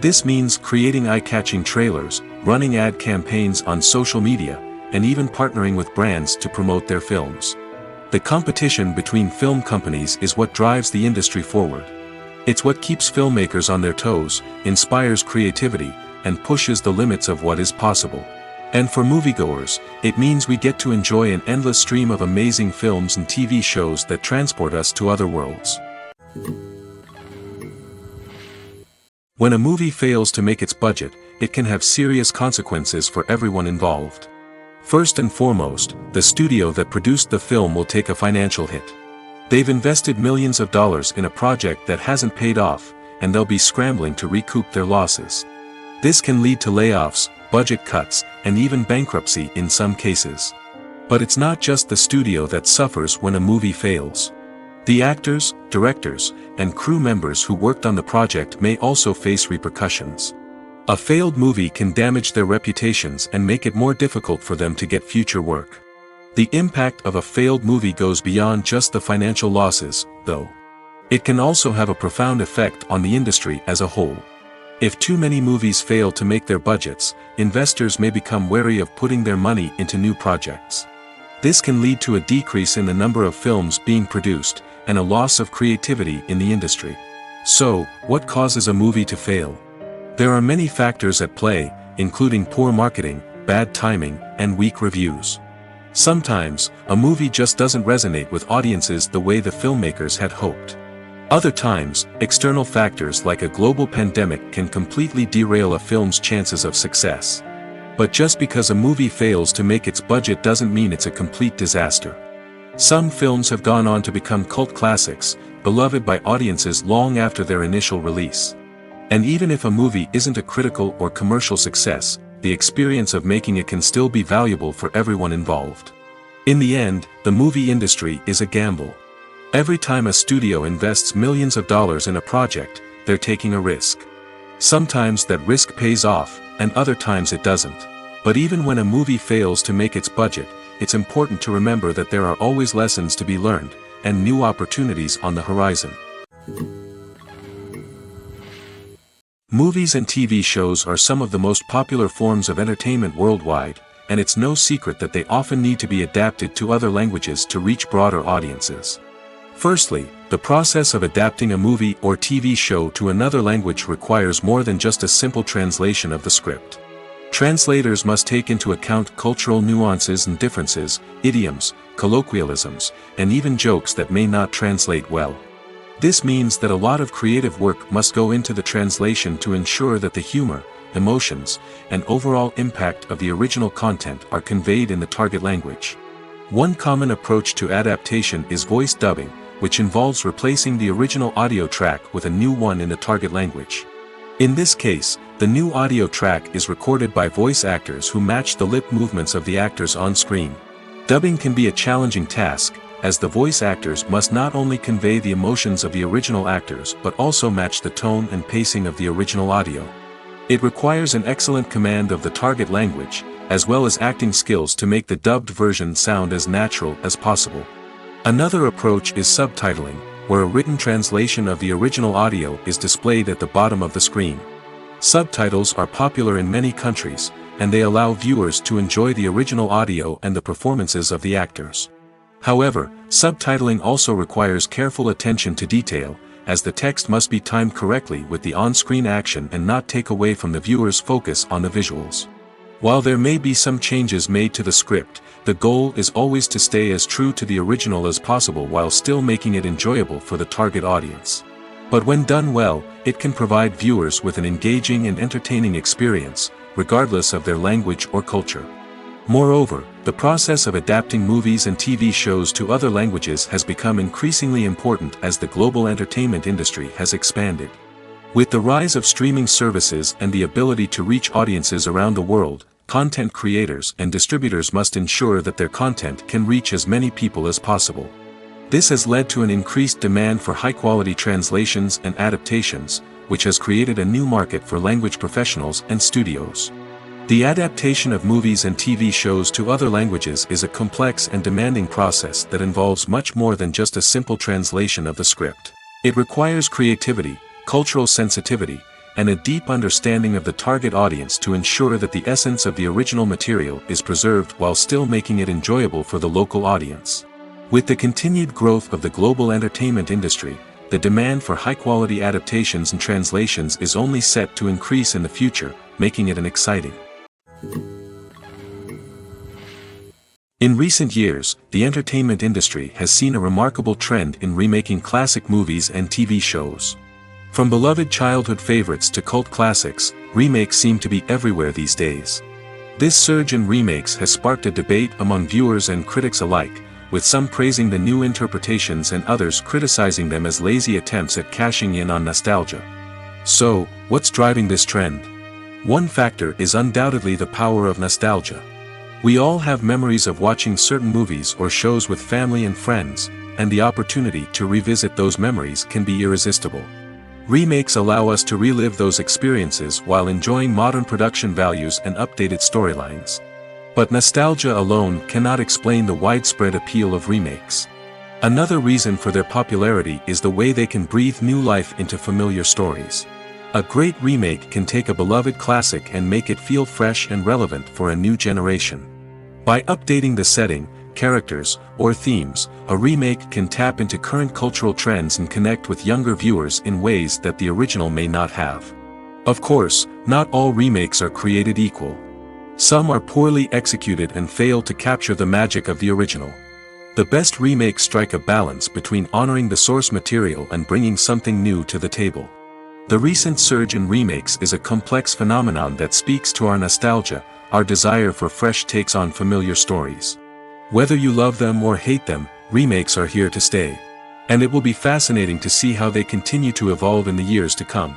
This means creating eye-catching trailers, running ad campaigns on social media, and even partnering with brands to promote their films. The competition between film companies is what drives the industry forward. It's what keeps filmmakers on their toes, inspires creativity, and pushes the limits of what is possible. And for moviegoers, it means we get to enjoy an endless stream of amazing films and TV shows that transport us to other worlds. When a movie fails to make its budget, it can have serious consequences for everyone involved. First and foremost, the studio that produced the film will take a financial hit. They've invested millions of dollars in a project that hasn't paid off, and they'll be scrambling to recoup their losses. This can lead to layoffs, budget cuts, and even bankruptcy in some cases. But it's not just the studio that suffers when a movie fails. The actors, directors, and crew members who worked on the project may also face repercussions. A failed movie can damage their reputations and make it more difficult for them to get future work. The impact of a failed movie goes beyond just the financial losses, though. It can also have a profound effect on the industry as a whole. If too many movies fail to make their budgets, investors may become wary of putting their money into new projects. This can lead to a decrease in the number of films being produced, and a loss of creativity in the industry. So, what causes a movie to fail? There are many factors at play, including poor marketing, bad timing, and weak reviews. Sometimes, a movie just doesn't resonate with audiences the way the filmmakers had hoped. Other times, external factors like a global pandemic can completely derail a film's chances of success. But just because a movie fails to make its budget doesn't mean it's a complete disaster. Some films have gone on to become cult classics, beloved by audiences long after their initial release. And even if a movie isn't a critical or commercial success, the experience of making it can still be valuable for everyone involved. In the end, the movie industry is a gamble. Every time a studio invests millions of dollars in a project, they're taking a risk. Sometimes that risk pays off, and other times it doesn't. But even when a movie fails to make its budget, it's important to remember that there are always lessons to be learned, and new opportunities on the horizon. Movies and TV shows are some of the most popular forms of entertainment worldwide, and it's no secret that they often need to be adapted to other languages to reach broader audiences. Firstly, the process of adapting a movie or TV show to another language requires more than just a simple translation of the script. Translators must take into account cultural nuances and differences, idioms, colloquialisms, and even jokes that may not translate well. This means that a lot of creative work must go into the translation to ensure that the humor, emotions, and overall impact of the original content are conveyed in the target language. One common approach to adaptation is voice dubbing, which involves replacing the original audio track with a new one in the target language. In this case, the new audio track is recorded by voice actors who match the lip movements of the actors on screen. Dubbing can be a challenging task, as the voice actors must not only convey the emotions of the original actors but also match the tone and pacing of the original audio. It requires an excellent command of the target language, as well as acting skills to make the dubbed version sound as natural as possible. Another approach is subtitling, where a written translation of the original audio is displayed at the bottom of the screen. Subtitles are popular in many countries, and they allow viewers to enjoy the original audio and the performances of the actors. However, subtitling also requires careful attention to detail, as the text must be timed correctly with the on-screen action and not take away from the viewer's focus on the visuals. While there may be some changes made to the script, the goal is always to stay as true to the original as possible while still making it enjoyable for the target audience. But when done well, it can provide viewers with an engaging and entertaining experience, regardless of their language or culture. Moreover, the process of adapting movies and TV shows to other languages has become increasingly important as the global entertainment industry has expanded. With the rise of streaming services and the ability to reach audiences around the world, content creators and distributors must ensure that their content can reach as many people as possible. This has led to an increased demand for high-quality translations and adaptations, which has created a new market for language professionals and studios. The adaptation of movies and TV shows to other languages is a complex and demanding process that involves much more than just a simple translation of the script. It requires creativity, cultural sensitivity, and a deep understanding of the target audience to ensure that the essence of the original material is preserved while still making it enjoyable for the local audience. With the continued growth of the global entertainment industry, the demand for high-quality adaptations and translations is only set to increase in the future, making it an exciting. In recent years, the entertainment industry has seen a remarkable trend in remaking classic movies and TV shows. From beloved childhood favorites to cult classics, remakes seem to be everywhere these days. This surge in remakes has sparked a debate among viewers and critics alike, with some praising the new interpretations and others criticizing them as lazy attempts at cashing in on nostalgia. So, what's driving this trend? One factor is undoubtedly the power of nostalgia. We all have memories of watching certain movies or shows with family and friends, and the opportunity to revisit those memories can be irresistible. Remakes allow us to relive those experiences while enjoying modern production values and updated storylines. But nostalgia alone cannot explain the widespread appeal of remakes. Another reason for their popularity is the way they can breathe new life into familiar stories. A great remake can take a beloved classic and make it feel fresh and relevant for a new generation. By updating the setting, characters, or themes, a remake can tap into current cultural trends and connect with younger viewers in ways that the original may not have. Of course, not all remakes are created equal. Some are poorly executed and fail to capture the magic of the original. The best remakes strike a balance between honoring the source material and bringing something new to the table. The recent surge in remakes is a complex phenomenon that speaks to our nostalgia, our desire for fresh takes on familiar stories. Whether you love them or hate them, remakes are here to stay. And it will be fascinating to see how they continue to evolve in the years to come.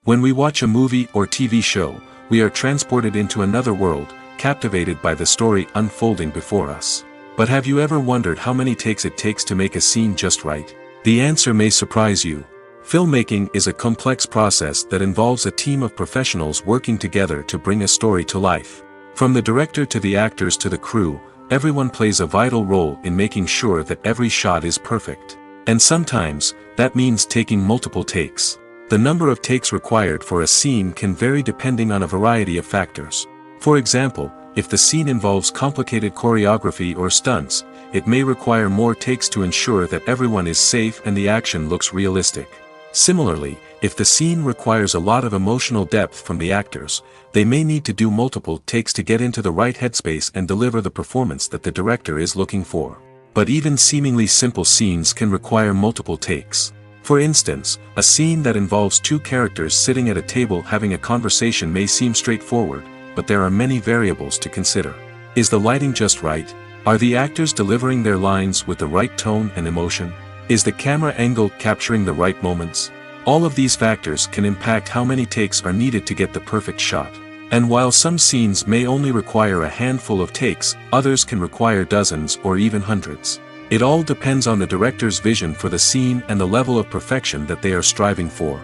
When we watch a movie or TV show, we are transported into another world, captivated by the story unfolding before us. But have you ever wondered how many takes it takes to make a scene just right? The answer may surprise you. Filmmaking is a complex process that involves a team of professionals working together to bring a story to life. From the director to the actors to the crew, everyone plays a vital role in making sure that every shot is perfect. And sometimes, that means taking multiple takes. The number of takes required for a scene can vary depending on a variety of factors. For example, if the scene involves complicated choreography or stunts, it may require more takes to ensure that everyone is safe and the action looks realistic. Similarly, if the scene requires a lot of emotional depth from the actors, they may need to do multiple takes to get into the right headspace and deliver the performance that the director is looking for. But even seemingly simple scenes can require multiple takes. For instance, a scene that involves two characters sitting at a table having a conversation may seem straightforward, but there are many variables to consider. Is the lighting just right? Are the actors delivering their lines with the right tone and emotion? Is the camera angle capturing the right moments? All of these factors can impact how many takes are needed to get the perfect shot. And while some scenes may only require a handful of takes, others can require dozens or even hundreds. It all depends on the director's vision for the scene and the level of perfection that they are striving for.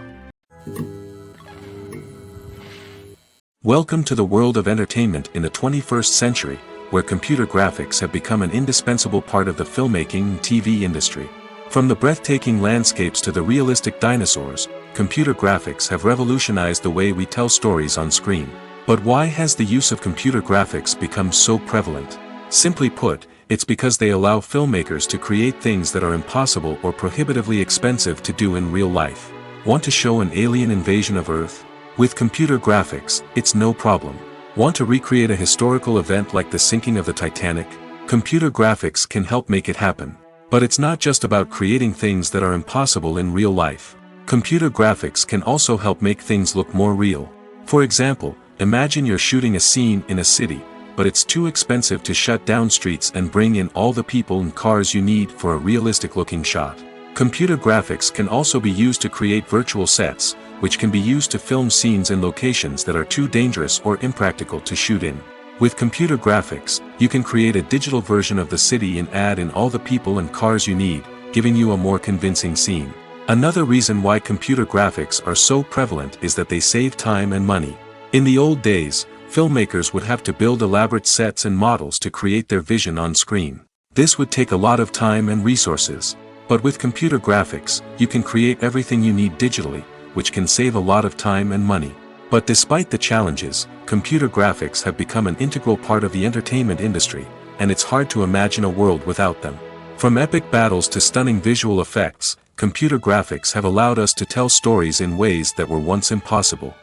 Welcome to the world of entertainment in the 21st century, where computer graphics have become an indispensable part of the filmmaking and TV industry. From the breathtaking landscapes to the realistic dinosaurs, computer graphics have revolutionized the way we tell stories on screen. But why has the use of computer graphics become so prevalent? Simply put, it's because they allow filmmakers to create things that are impossible or prohibitively expensive to do in real life. Want to show an alien invasion of Earth? With computer graphics, it's no problem. Want to recreate a historical event like the sinking of the Titanic? Computer graphics can help make it happen. But it's not just about creating things that are impossible in real life. Computer graphics can also help make things look more real. For example, imagine you're shooting a scene in a city, but it's too expensive to shut down streets and bring in all the people and cars you need for a realistic-looking shot. Computer graphics can also be used to create virtual sets, which can be used to film scenes in locations that are too dangerous or impractical to shoot in. With computer graphics, you can create a digital version of the city and add in all the people and cars you need, giving you a more convincing scene. Another reason why computer graphics are so prevalent is that they save time and money. In the old days, filmmakers would have to build elaborate sets and models to create their vision on screen. This would take a lot of time and resources. But with computer graphics, you can create everything you need digitally, which can save a lot of time and money. But despite the challenges, computer graphics have become an integral part of the entertainment industry, and it's hard to imagine a world without them. From epic battles to stunning visual effects, computer graphics have allowed us to tell stories in ways that were once impossible.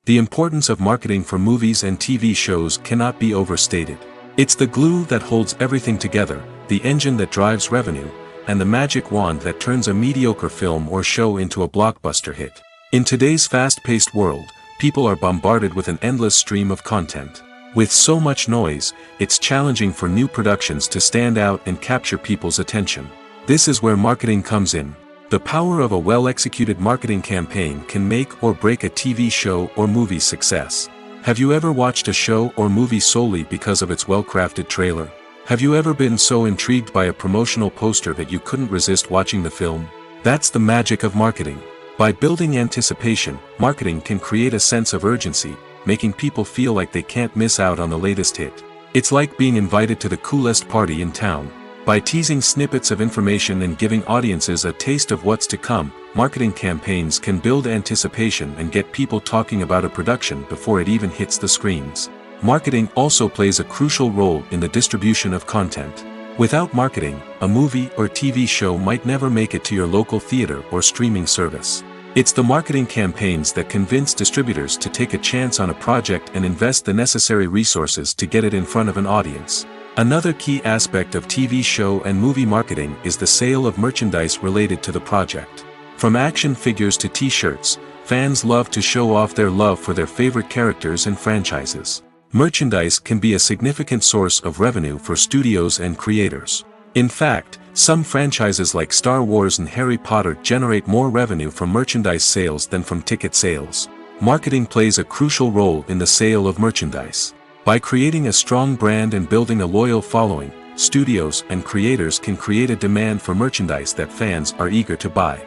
The importance of marketing for movies and TV shows cannot be overstated. It's the glue that holds everything together, the engine that drives revenue, and the magic wand that turns a mediocre film or show into a blockbuster hit. In today's fast-paced world, people are bombarded with an endless stream of content. With so much noise, it's challenging for new productions to stand out and capture people's attention. This is where marketing comes in. The power of a well-executed marketing campaign can make or break a TV show or movie's success. Have you ever watched a show or movie solely because of its well-crafted trailer? Have you ever been so intrigued by a promotional poster that you couldn't resist watching the film? That's the magic of marketing. By building anticipation, marketing can create a sense of urgency, making people feel like they can't miss out on the latest hit. It's like being invited to the coolest party in town. By teasing snippets of information and giving audiences a taste of what's to come, marketing campaigns can build anticipation and get people talking about a production before it even hits the screens. Marketing also plays a crucial role in the distribution of content. Without marketing, a movie or TV show might never make it to your local theater or streaming service. It's the marketing campaigns that convince distributors to take a chance on a project and invest the necessary resources to get it in front of an audience. Another key aspect of TV show and movie marketing is the sale of merchandise related to the project. From action figures to t-shirts, fans love to show off their love for their favorite characters and franchises. Merchandise can be a significant source of revenue for studios and creators. In fact, some franchises like Star Wars and Harry Potter generate more revenue from merchandise sales than from ticket sales. Marketing plays a crucial role in the sale of merchandise. By creating a strong brand and building a loyal following, studios and creators can create a demand for merchandise that fans are eager to buy.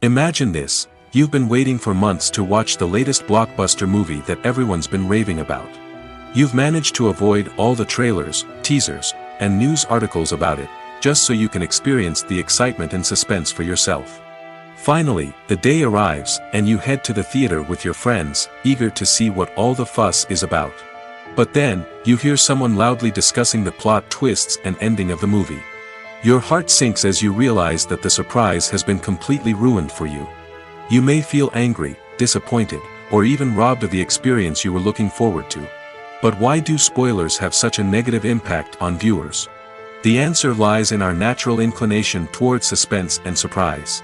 Imagine this. You've been waiting for months to watch the latest blockbuster movie that everyone's been raving about. You've managed to avoid all the trailers, teasers, and news articles about it, just so you can experience the excitement and suspense for yourself. Finally, the day arrives, and you head to the theater with your friends, eager to see what all the fuss is about. But then, you hear someone loudly discussing the plot twists and ending of the movie. Your heart sinks as you realize that the surprise has been completely ruined for you. You may feel angry, disappointed, or even robbed of the experience you were looking forward to. But why do spoilers have such a negative impact on viewers? The answer lies in our natural inclination toward suspense and surprise.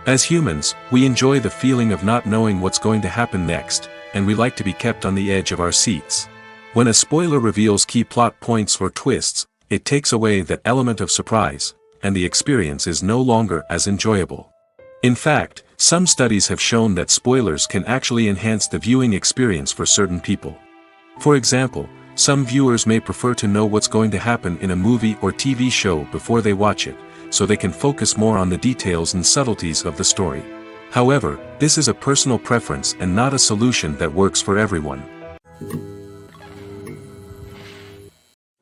As humans, we enjoy the feeling of not knowing what's going to happen next, and we like to be kept on the edge of our seats. When a spoiler reveals key plot points or twists, it takes away that element of surprise, and the experience is no longer as enjoyable. In fact, some studies have shown that spoilers can actually enhance the viewing experience for certain people. For example, some viewers may prefer to know what's going to happen in a movie or TV show before they watch it, so they can focus more on the details and subtleties of the story. However, this is a personal preference and not a solution that works for everyone.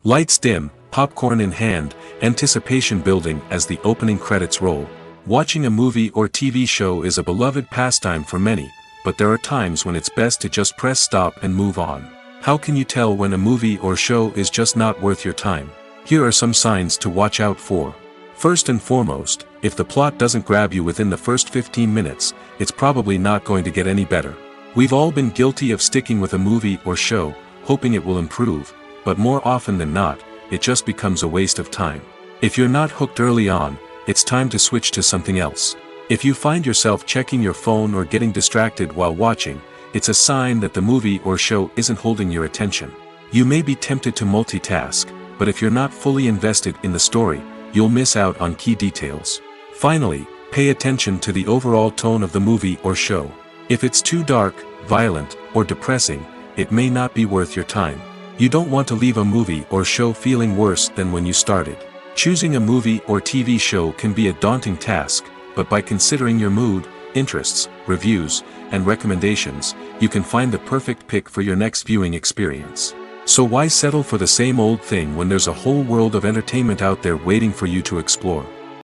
Lights dim, popcorn in hand, anticipation building as the opening credits roll. Watching a movie or TV show is a beloved pastime for many, but there are times when it's best to just press stop and move on. How can you tell when a movie or show is just not worth your time? Here are some signs to watch out for. First and foremost, if the plot doesn't grab you within the first 15 minutes, it's probably not going to get any better. We've all been guilty of sticking with a movie or show, hoping it will improve, but more often than not, it just becomes a waste of time. If you're not hooked early on, it's time to switch to something else. If you find yourself checking your phone or getting distracted while watching, it's a sign that the movie or show isn't holding your attention. You may be tempted to multitask, but if you're not fully invested in the story, you'll miss out on key details. Finally, pay attention to the overall tone of the movie or show. If it's too dark, violent, or depressing, it may not be worth your time. You don't want to leave a movie or show feeling worse than when you started. Choosing a movie or TV show can be a daunting task, but by considering your mood, interests, reviews, and recommendations, you can find the perfect pick for your next viewing experience. So why settle for the same old thing when there's a whole world of entertainment out there waiting for you to explore?